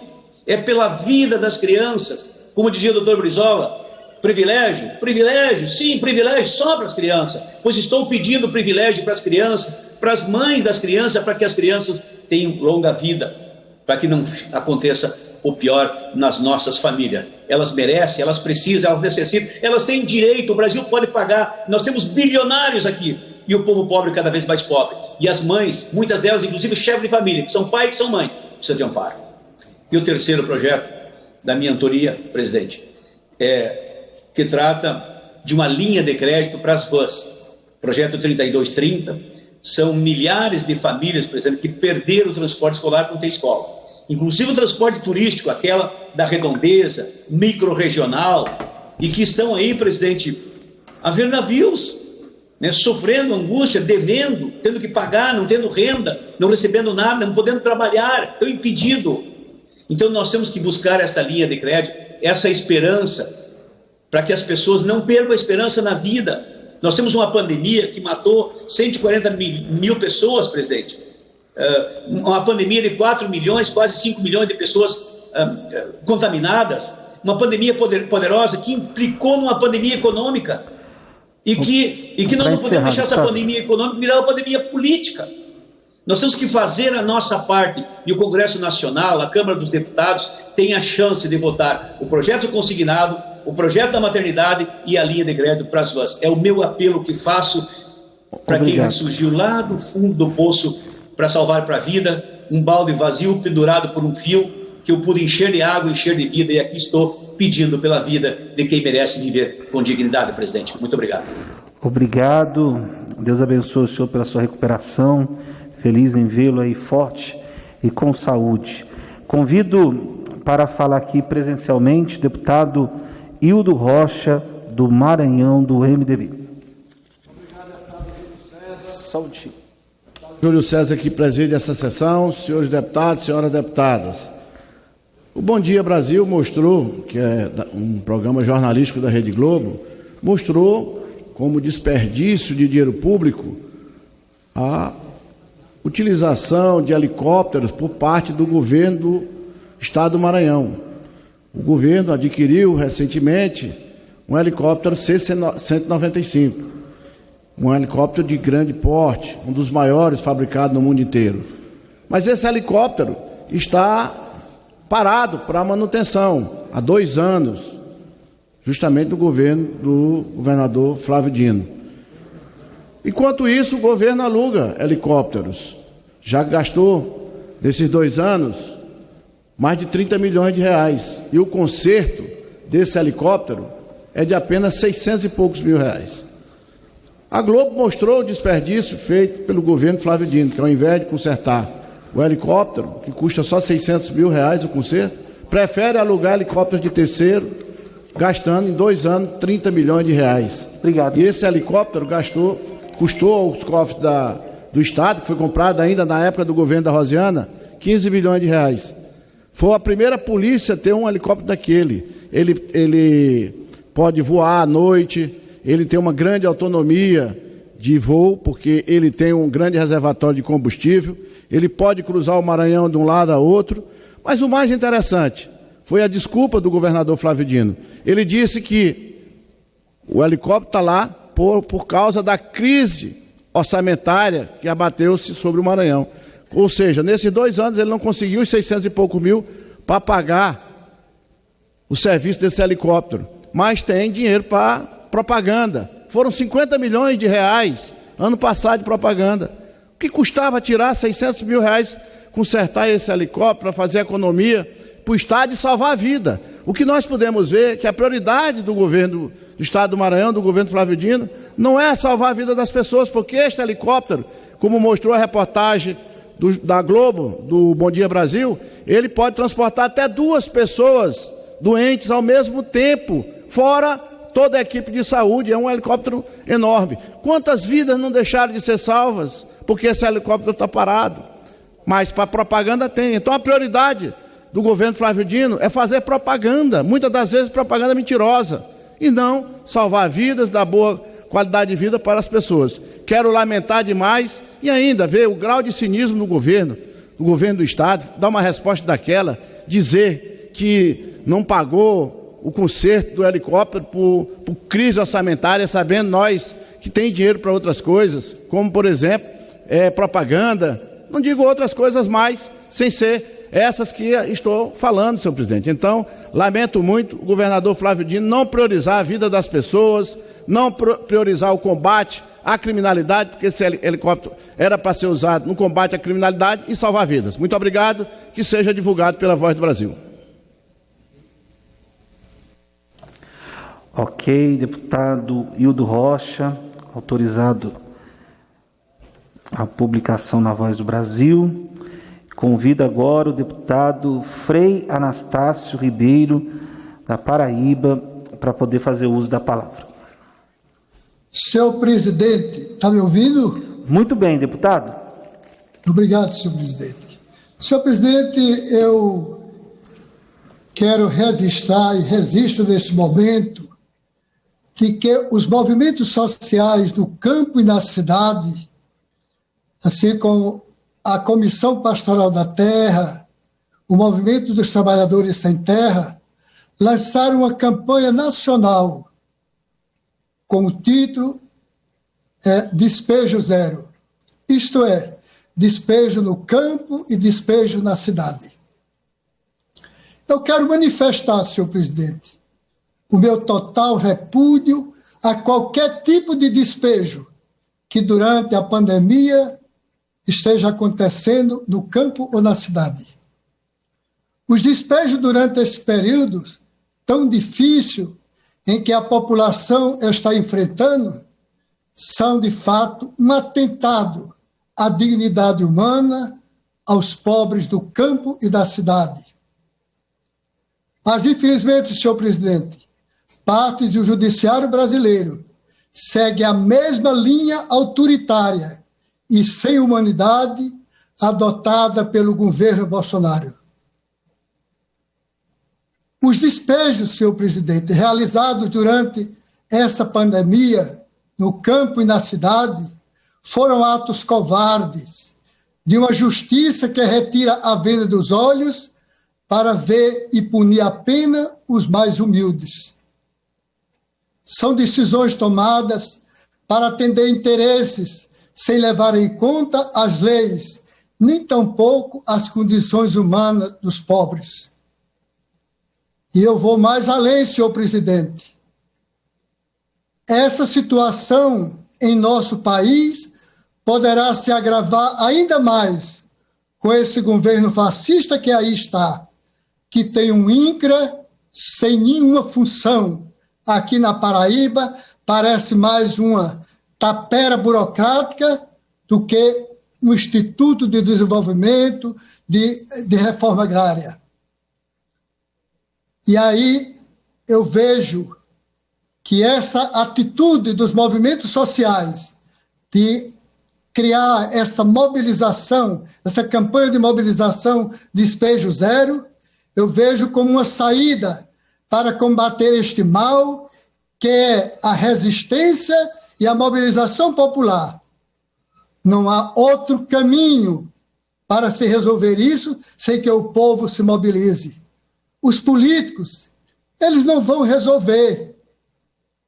É pela vida das crianças. Como dizia o doutor Brizola, privilégio, sim, privilégio só para as crianças, pois estou pedindo privilégio para as crianças, para as mães das crianças, para que as crianças tenham longa vida, para que não aconteça o pior nas nossas famílias. Elas merecem, elas precisam, elas necessitam, elas têm direito, o Brasil pode pagar, nós temos bilionários aqui, e o povo pobre cada vez mais pobre. E as mães, muitas delas, inclusive chefes de família, que são pai, que são mãe, precisam de amparo. E o terceiro projeto da minha autoria, presidente, que trata de uma linha de crédito para as vans. Projeto 3230, são milhares de famílias, por exemplo, que perderam o transporte escolar porque não tem escola. Inclusive o transporte turístico, aquela da redondeza, micro-regional, e que estão aí, presidente, a ver navios, né, sofrendo angústia, devendo, tendo que pagar, não tendo renda, não recebendo nada, não podendo trabalhar, estão impedidos. Então nós temos que buscar essa linha de crédito, essa esperança, para que as pessoas não percam a esperança na vida. Nós temos uma pandemia que matou 140 mil pessoas, presidente. Uma pandemia de 4 milhões, quase 5 milhões de pessoas contaminadas. Uma pandemia poderosa que implicou numa pandemia econômica. E que nós não podemos deixar essa pandemia econômica virar uma pandemia política. Nós temos que fazer a nossa parte, e o Congresso Nacional, a Câmara dos Deputados, tem a chance de votar o projeto consignado, o projeto da maternidade e a linha de crédito para as vans. É o meu apelo que faço para quem surgiu lá do fundo do poço para salvar para a vida, um balde vazio pendurado por um fio, que eu pude encher de água, encher de vida, e aqui estou pedindo pela vida de quem merece viver com dignidade, presidente. Muito obrigado. Obrigado. Deus abençoe o senhor pela sua recuperação. Feliz em vê-lo aí forte e com saúde. Convido para falar aqui presencialmente deputado Hildo Rocha, do Maranhão, do MDB. Saúde. Júlio César, que preside essa sessão, senhores deputados, senhoras deputadas. O Bom Dia Brasil mostrou, que é um programa jornalístico da Rede Globo, mostrou como desperdício de dinheiro público a utilização de helicópteros por parte do governo do estado do Maranhão. O governo adquiriu recentemente um helicóptero C-195, um helicóptero de grande porte, um dos maiores fabricados no mundo inteiro. Mas esse helicóptero está parado para manutenção há 2 anos, justamente do governo do governador Flávio Dino. Enquanto isso, o governo aluga helicópteros. Já gastou, nesses 2 anos, mais de 30 milhões de reais. E o conserto desse helicóptero é de apenas 600 e poucos mil reais. A Globo mostrou o desperdício feito pelo governo Flávio Dino, que ao invés de consertar o helicóptero, que custa só 600 mil reais o conserto, prefere alugar helicóptero de terceiro, gastando em 2 anos 30 milhões de reais. Obrigado. E esse helicóptero custou aos cofres do Estado, que foi comprado ainda na época do governo da Rosiana, 15 milhões de reais. Foi a primeira polícia a ter um helicóptero daquele. Ele pode voar à noite, ele tem uma grande autonomia de voo, porque ele tem um grande reservatório de combustível, ele pode cruzar o Maranhão de um lado a outro, mas o mais interessante foi a desculpa do governador Flávio Dino. Ele disse que o helicóptero está lá por causa da crise orçamentária que abateu-se sobre o Maranhão. Ou seja, nesses 2 anos ele não conseguiu os 600 e poucos mil para pagar o serviço desse helicóptero, mas tem dinheiro para propaganda. Foram 50 milhões de reais ano passado de propaganda. O que custava tirar 600 mil reais, consertar esse helicóptero para fazer economia para o Estado e salvar a vida? O que nós podemos ver é que a prioridade do governo do Estado do Maranhão, do governo Flávio Dino, não é salvar a vida das pessoas, porque este helicóptero, como mostrou a reportagem da Globo, do Bom Dia Brasil, ele pode transportar até 2 pessoas doentes ao mesmo tempo, fora toda a equipe de saúde. É um helicóptero enorme. Quantas vidas não deixaram de ser salvas porque esse helicóptero está parado? Mas para propaganda tem. Então a prioridade do governo Flávio Dino é fazer propaganda, muitas das vezes propaganda mentirosa, e não salvar vidas, dar boa qualidade de vida para as pessoas. Quero lamentar demais e ainda ver o grau de cinismo do governo do Estado, dar uma resposta daquela, dizer que não pagou o conserto do helicóptero por crise orçamentária, sabendo nós que tem dinheiro para outras coisas, como, por exemplo, propaganda, não digo outras coisas mais, sem ser essas que estou falando, senhor presidente. Então, lamento muito o governador Flávio Dino não priorizar a vida das pessoas, não priorizar o combate à criminalidade, porque esse helicóptero era para ser usado no combate à criminalidade e salvar vidas. Muito obrigado, que seja divulgado pela Voz do Brasil. Ok, deputado Hildo Rocha, autorizado a publicação na Voz do Brasil. Convido agora o deputado Frei Anastácio Ribeiro, da Paraíba, para poder fazer uso da palavra. Senhor presidente, está me ouvindo? Muito bem, deputado. Obrigado, senhor presidente. Senhor presidente, eu quero registrar e registro nesse momento que os movimentos sociais do campo e na cidade, assim como a Comissão Pastoral da Terra, o Movimento dos Trabalhadores Sem Terra, lançaram uma campanha nacional com o título Despejo Zero. Isto é, despejo no campo e despejo na cidade. Eu quero manifestar, senhor presidente, o meu total repúdio a qualquer tipo de despejo que durante a pandemia esteja acontecendo no campo ou na cidade. Os despejos durante esse período tão difícil em que a população está enfrentando são, de fato, um atentado à dignidade humana, aos pobres do campo e da cidade. Mas, infelizmente, senhor presidente, parte do judiciário brasileiro segue a mesma linha autoritária e sem humanidade adotada pelo governo Bolsonaro. Os despejos, senhor presidente, realizados durante essa pandemia, no campo e na cidade, foram atos covardes, de uma justiça que retira a venda dos olhos para ver e punir apenas os mais humildes. São decisões tomadas para atender interesses sem levar em conta as leis, nem tampouco as condições humanas dos pobres. E eu vou mais além, senhor presidente. Essa situação em nosso país poderá se agravar ainda mais com esse governo fascista que aí está, que tem um INCRA sem nenhuma função. Aqui na Paraíba, parece mais uma tapera burocrática do que um Instituto de Desenvolvimento de Reforma Agrária. E aí eu vejo que essa atitude dos movimentos sociais de criar essa mobilização, essa campanha de mobilização Despejo Zero, eu vejo como uma saída para combater este mal que é a resistência e a mobilização popular. Não há outro caminho para se resolver isso sem que o povo se mobilize. Os políticos, eles não vão resolver.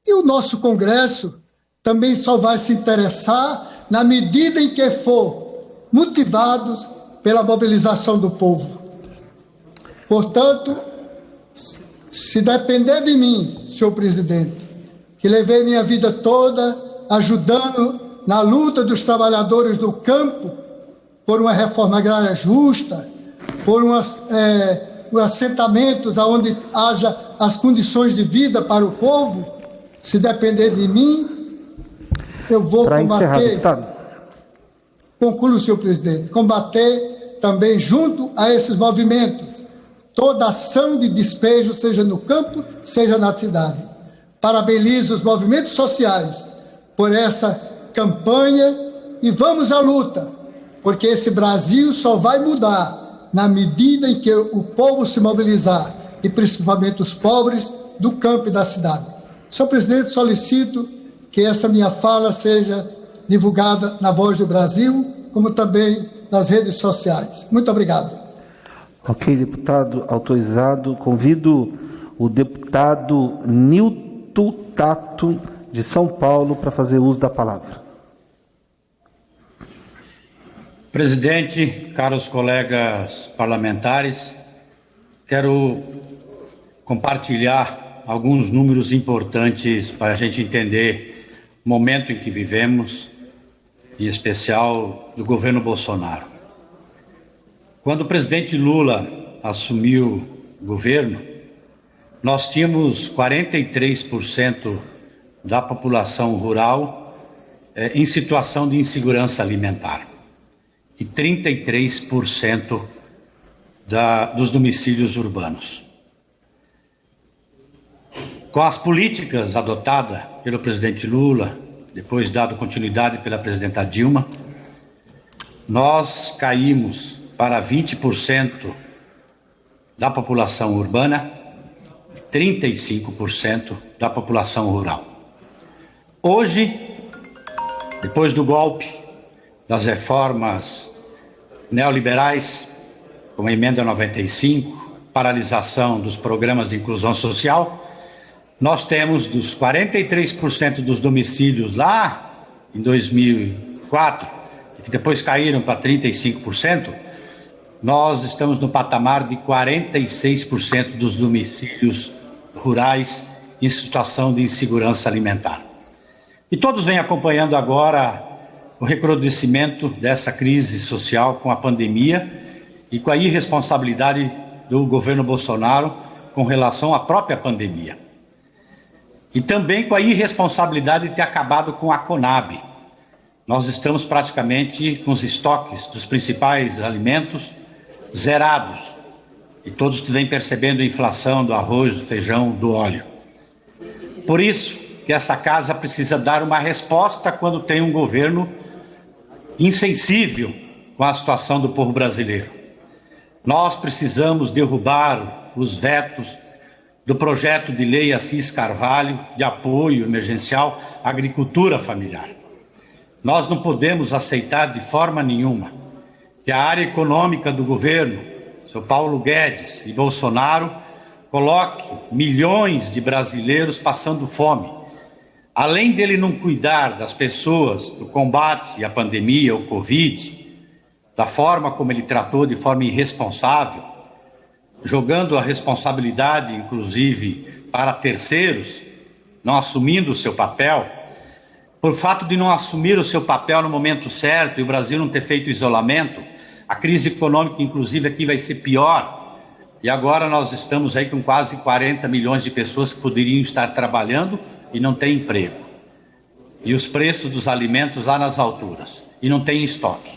E o nosso Congresso também só vai se interessar na medida em que for motivados pela mobilização do povo. Portanto, se depender de mim, senhor presidente, que levei minha vida toda ajudando na luta dos trabalhadores do campo por uma reforma agrária justa, por assentamentos onde haja as condições de vida para o povo, se depender de mim, eu vou combater. Concluo, senhor presidente, combater também junto a esses movimentos toda ação de despejo, seja no campo, seja na cidade. Parabenizo os movimentos sociais por essa campanha e vamos à luta, porque esse Brasil só vai mudar na medida em que o povo se mobilizar, e principalmente os pobres do campo e da cidade. Senhor presidente, solicito que essa minha fala seja divulgada na Voz do Brasil, como também nas redes sociais. Muito obrigado. Ok, deputado autorizado. Convido o deputado Nilton Tato, de São Paulo, para fazer uso da palavra. Presidente, caros colegas parlamentares, quero compartilhar alguns números importantes para a gente entender o momento em que vivemos, em especial do governo Bolsonaro. Quando o presidente Lula assumiu o governo, nós tínhamos 43% da população rural em situação de insegurança alimentar e 33% dos domicílios urbanos. Com as políticas adotadas pelo presidente Lula, depois dado continuidade pela presidenta Dilma, nós caímos para 20% da população urbana e 35% da população rural. Hoje, depois do golpe das reformas neoliberais, como a Emenda 95, paralisação dos programas de inclusão social, nós temos dos 43% dos domicílios lá em 2004, que depois caíram para 35%, nós estamos no patamar de 46% dos domicílios rurais em situação de insegurança alimentar. E todos vêm acompanhando agora o recrudescimento dessa crise social com a pandemia e com a irresponsabilidade do governo Bolsonaro com relação à própria pandemia. E também com a irresponsabilidade de ter acabado com a Conab. Nós estamos praticamente com os estoques dos principais alimentos zerados. E todos vêm percebendo a inflação do arroz, do feijão, do óleo. Por isso que essa casa precisa dar uma resposta quando tem um governo insensível com a situação do povo brasileiro. Nós precisamos derrubar os vetos do projeto de lei Assis Carvalho de apoio emergencial à agricultura familiar. Nós não podemos aceitar de forma nenhuma que a área econômica do governo, seu Paulo Guedes e Bolsonaro, coloque milhões de brasileiros passando fome. Além dele não cuidar das pessoas, do combate à pandemia, o Covid, da forma como ele tratou de forma irresponsável, jogando a responsabilidade, inclusive, para terceiros, não assumindo o seu papel, por fato de não assumir o seu papel no momento certo e o Brasil não ter feito isolamento, a crise econômica, inclusive, aqui vai ser pior. E agora nós estamos aí com quase 40 milhões de pessoas que poderiam estar trabalhando e não têm emprego. E os preços dos alimentos lá nas alturas. E não tem estoque.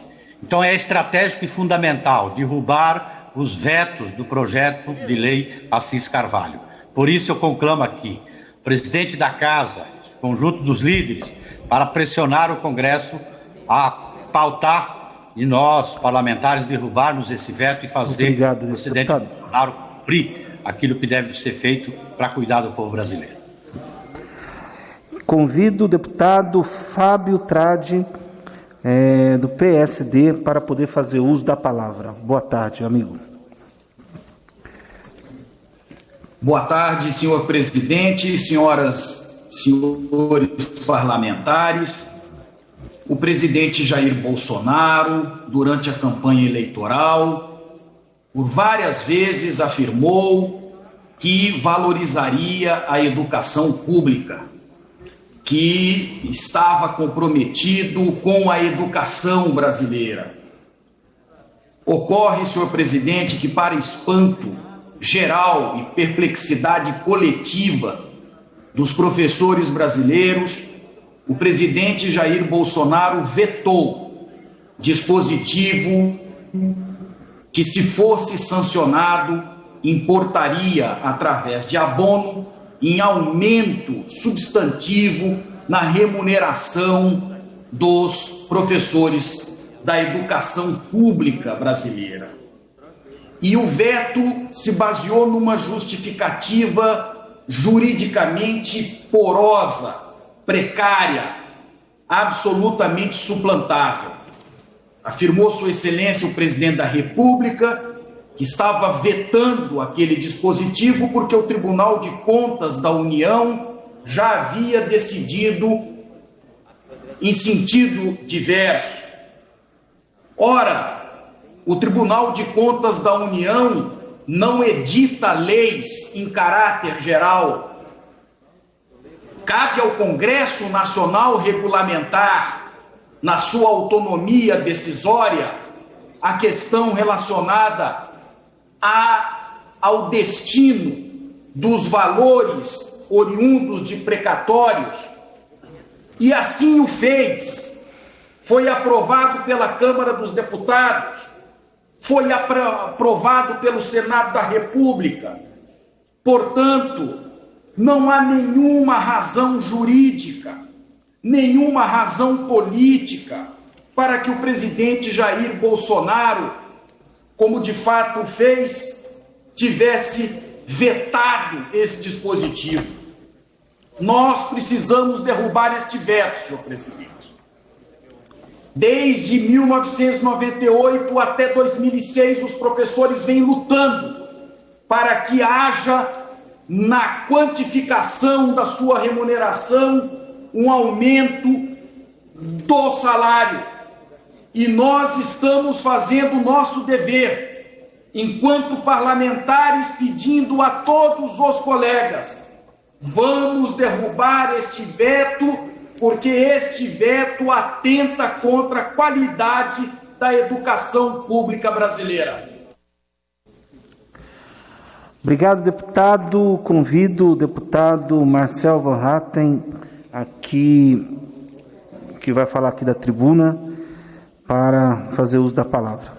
Então é estratégico e fundamental derrubar os vetos do projeto de lei Assis Carvalho. Por isso eu conclamo aqui, presidente da Casa, conjunto dos líderes, para pressionar o Congresso a pautar e nós, parlamentares, derrubarmos esse veto e fazer o presidente Bolsonaro cumprir aquilo que deve ser feito para cuidar do povo brasileiro. Convido o deputado Fábio Tradi, do PSD, para poder fazer uso da palavra. Boa tarde, amigo. Boa tarde, senhor presidente, senhoras, senhores parlamentares. O presidente Jair Bolsonaro, durante a campanha eleitoral, por várias vezes afirmou que valorizaria a educação pública, que estava comprometido com a educação brasileira. Ocorre, senhor presidente, que, para espanto geral e perplexidade coletiva dos professores brasileiros, o presidente Jair Bolsonaro vetou dispositivo que, se fosse sancionado, importaria, através de abono, em aumento substantivo na remuneração dos professores da educação pública brasileira. E o veto se baseou numa justificativa juridicamente porosa, precária, absolutamente suplantável. Afirmou Sua Excelência o Presidente da República que estava vetando aquele dispositivo porque o Tribunal de Contas da União já havia decidido em sentido diverso. Ora, o Tribunal de Contas da União não edita leis em caráter geral. Cabe ao Congresso Nacional regulamentar, na sua autonomia decisória, a questão relacionada ao destino dos valores oriundos de precatórios, e assim o fez. Foi aprovado pela Câmara dos Deputados, foi aprovado pelo Senado da República. Portanto, não há nenhuma razão jurídica, nenhuma razão política para que o presidente Jair Bolsonaro, como de fato fez, tivesse vetado esse dispositivo. Nós precisamos derrubar este veto, senhor presidente. Desde 1998 até 2006, os professores vêm lutando para que haja, na quantificação da sua remuneração, um aumento do salário. E nós estamos fazendo o nosso dever, enquanto parlamentares, pedindo a todos os colegas: vamos derrubar este veto, porque este veto atenta contra a qualidade da educação pública brasileira. Obrigado, deputado. Convido o deputado Marcel Van Hatten, aqui, que vai falar aqui da tribuna, para fazer uso da palavra.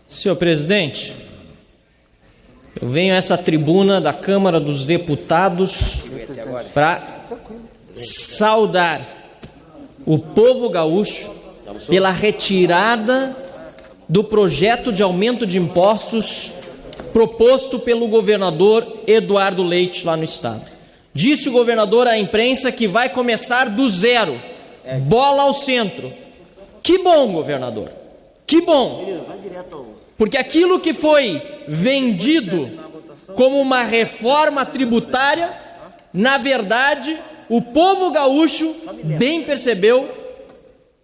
Senhor presidente, eu venho a essa tribuna da Câmara dos Deputados para saudar o povo gaúcho pela retirada do projeto de aumento de impostos proposto pelo governador Eduardo Leite lá no estado. Disse o governador à imprensa que vai começar do zero, bola ao centro. Que bom, governador, que bom, porque aquilo que foi vendido como uma reforma tributária, na verdade, o povo gaúcho bem percebeu,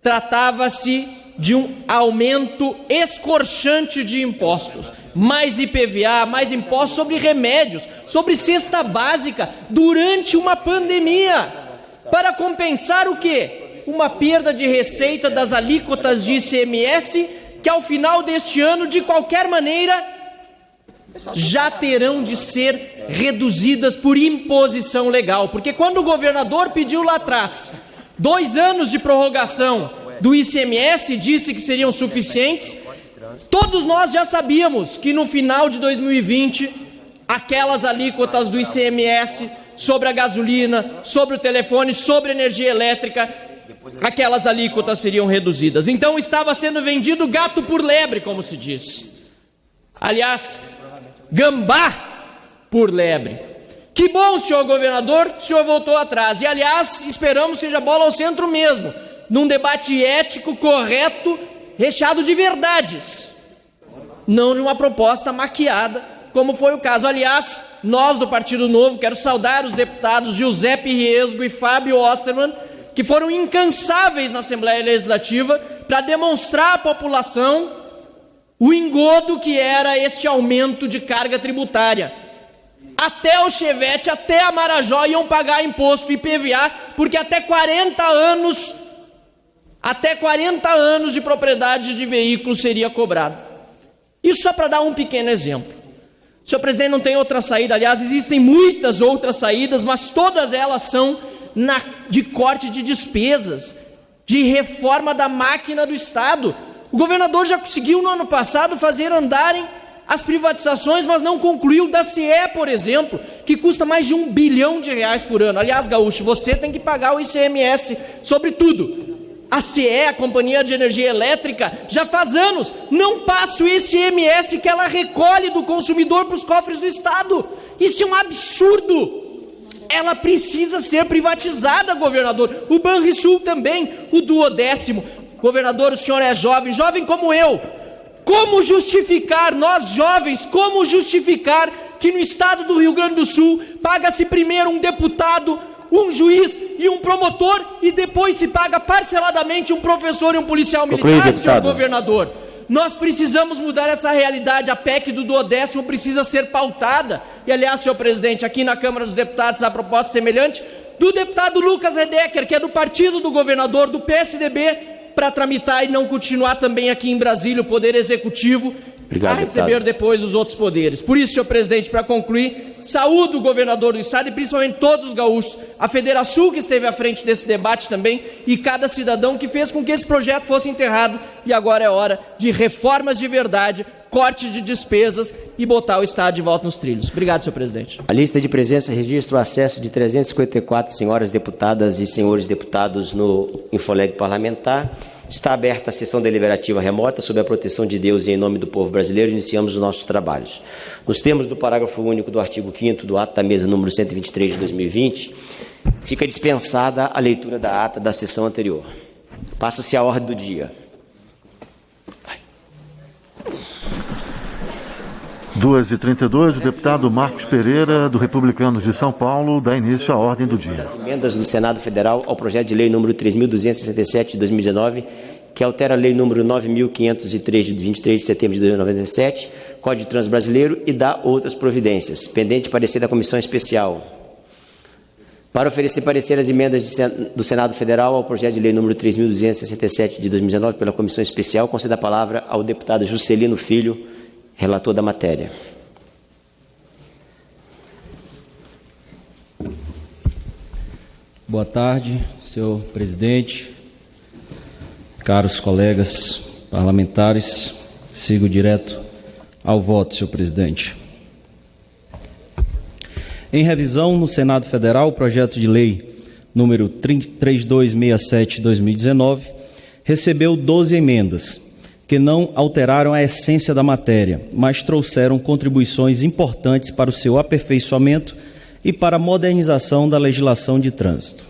tratava-se de um aumento escorchante de impostos. Mais IPVA, mais impostos sobre remédios, sobre cesta básica, durante uma pandemia. Para compensar o quê? Uma perda de receita das alíquotas de ICMS, que ao final deste ano, de qualquer maneira, já terão de ser reduzidas por imposição legal. Porque quando o governador pediu lá atrás 2 anos de prorrogação do ICMS, disse que seriam suficientes, todos nós já sabíamos que no final de 2020, aquelas alíquotas do ICMS sobre a gasolina, sobre o telefone, sobre a energia elétrica, aquelas alíquotas seriam reduzidas. Então estava sendo vendido gato por lebre, como se diz. Aliás, gambá por lebre. Que bom, senhor governador, que o senhor voltou atrás. E, aliás, esperamos seja bola ao centro mesmo, num debate ético, correto, recheado de verdades, não de uma proposta maquiada, como foi o caso. Aliás, nós do Partido Novo, quero saudar os deputados Giuseppe Riesgo e Fábio Osterman, que foram incansáveis na Assembleia Legislativa para demonstrar à população o engodo que era este aumento de carga tributária. Até o Chevette, até a Marajó iam pagar imposto IPVA, porque até 40 anos de propriedade de veículos seria cobrado. Isso só para dar um pequeno exemplo. Senhor presidente, não tem outra saída. Aliás, existem muitas outras saídas, mas todas elas são de corte de despesas, de reforma da máquina do Estado. O governador já conseguiu no ano passado fazer andarem as privatizações, mas não concluiu da CE, por exemplo, que custa mais de R$1 bilhão por ano. Aliás, Gaúcho, você tem que pagar o ICMS sobre tudo. A CE, a Companhia de Energia Elétrica, já faz anos não passa o ICMS que ela recolhe do consumidor para os cofres do Estado. Isso é um absurdo. Ela precisa ser privatizada, governador. O Banrisul também, o Duodécimo. Governador, o senhor é jovem como eu. Como justificar, nós jovens, como justificar que no estado do Rio Grande do Sul paga-se primeiro um deputado, um juiz e um promotor, e depois se paga parceladamente um professor e um policial militar, senhor governador? Nós precisamos mudar essa realidade. A PEC do Duodécimo precisa ser pautada. E, aliás, senhor presidente, aqui na Câmara dos Deputados, a proposta semelhante do deputado Lucas Redecker, que é do partido do governador, do PSDB, para tramitar e não continuar também aqui em Brasília o Poder Executivo a receber depois os outros poderes. Por isso, senhor presidente, para concluir, saúdo o governador do Estado e principalmente todos os gaúchos, a Federação que esteve à frente desse debate também e cada cidadão que fez com que esse projeto fosse enterrado. E agora é hora de reformas de verdade, corte de despesas e botar o Estado de volta nos trilhos. Obrigado, senhor presidente. A lista de presença registra o acesso de 354 senhoras deputadas e senhores deputados no Infoleg Parlamentar. Está aberta a sessão deliberativa remota sob a proteção de Deus e em nome do povo brasileiro. Iniciamos os nossos trabalhos. Nos termos do parágrafo único do artigo 5º do ato da mesa número 123 de 2020, fica dispensada a leitura da ata da sessão anterior. Passa-se a ordem do dia. 2h32, o deputado Marcos Pereira, do Republicanos de São Paulo, dá início à ordem do dia. As emendas do Senado Federal ao projeto de lei número 3.267 de 2019, que altera a lei número 9.503 de 23 de setembro de 1997, Código de Trânsito Brasileiro, e dá outras providências. Pendente parecer da Comissão Especial. Para oferecer parecer as emendas do Senado Federal ao projeto de lei número 3.267 de 2019 pela Comissão Especial, conceda a palavra ao deputado Juscelino Filho, relator da matéria. Boa tarde, senhor presidente, caros colegas parlamentares. Sigo direto ao voto, senhor presidente. Em revisão, no Senado Federal, o projeto de lei número 3267 de 2019 recebeu 12 emendas, que não alteraram a essência da matéria, mas trouxeram contribuições importantes para o seu aperfeiçoamento e para a modernização da legislação de trânsito.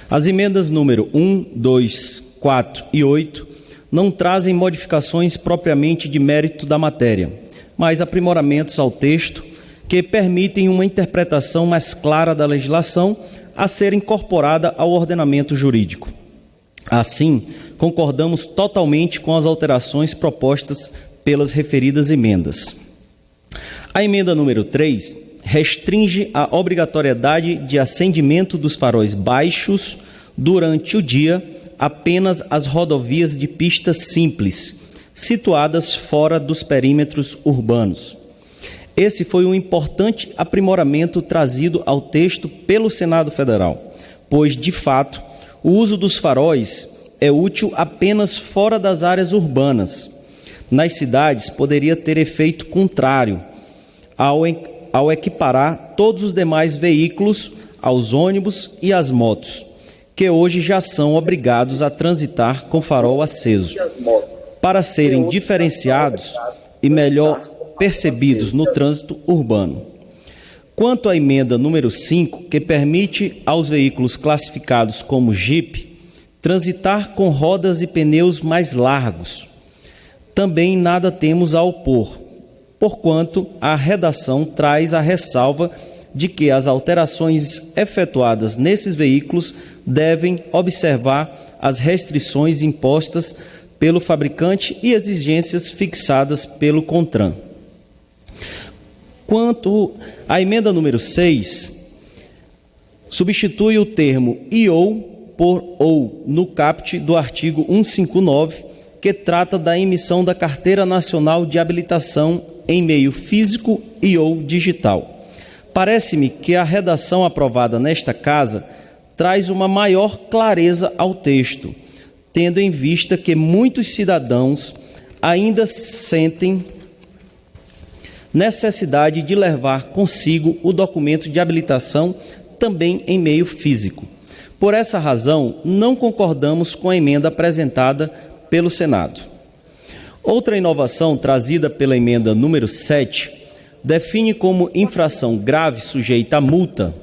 As emendas número 1, 2, 4 e 8 não trazem modificações propriamente de mérito da matéria, mas aprimoramentos ao texto que permitem uma interpretação mais clara da legislação a ser incorporada ao ordenamento jurídico. Assim, concordamos totalmente com as alterações propostas pelas referidas emendas. A emenda número 3 restringe a obrigatoriedade de acendimento dos faróis baixos durante o dia apenas às rodovias de pista simples, situadas fora dos perímetros urbanos. Esse foi um importante aprimoramento trazido ao texto pelo Senado Federal, pois, de fato, o uso dos faróis é útil apenas fora das áreas urbanas. Nas cidades, poderia ter efeito contrário ao equiparar todos os demais veículos aos ônibus e às motos, que hoje já são obrigados a transitar com farol aceso, para serem diferenciados e melhor percebidos no trânsito urbano. Quanto à emenda número 5, que permite aos veículos classificados como Jeep transitar com rodas e pneus mais largos, também nada temos a opor, porquanto a redação traz a ressalva de que as alterações efetuadas nesses veículos devem observar as restrições impostas pelo fabricante e exigências fixadas pelo CONTRAN. Quanto à emenda número 6, substitui o termo "ou" por "ou" no caput do artigo 159, que trata da emissão da Carteira Nacional de Habilitação em meio físico e ou digital. Parece-me que a redação aprovada nesta casa traz uma maior clareza ao texto, tendo em vista que muitos cidadãos ainda sentem necessidade de levar consigo o documento de habilitação também em meio físico. Por essa razão, não concordamos com a emenda apresentada pelo Senado. Outra inovação trazida pela emenda número 7 define como infração grave sujeita a multa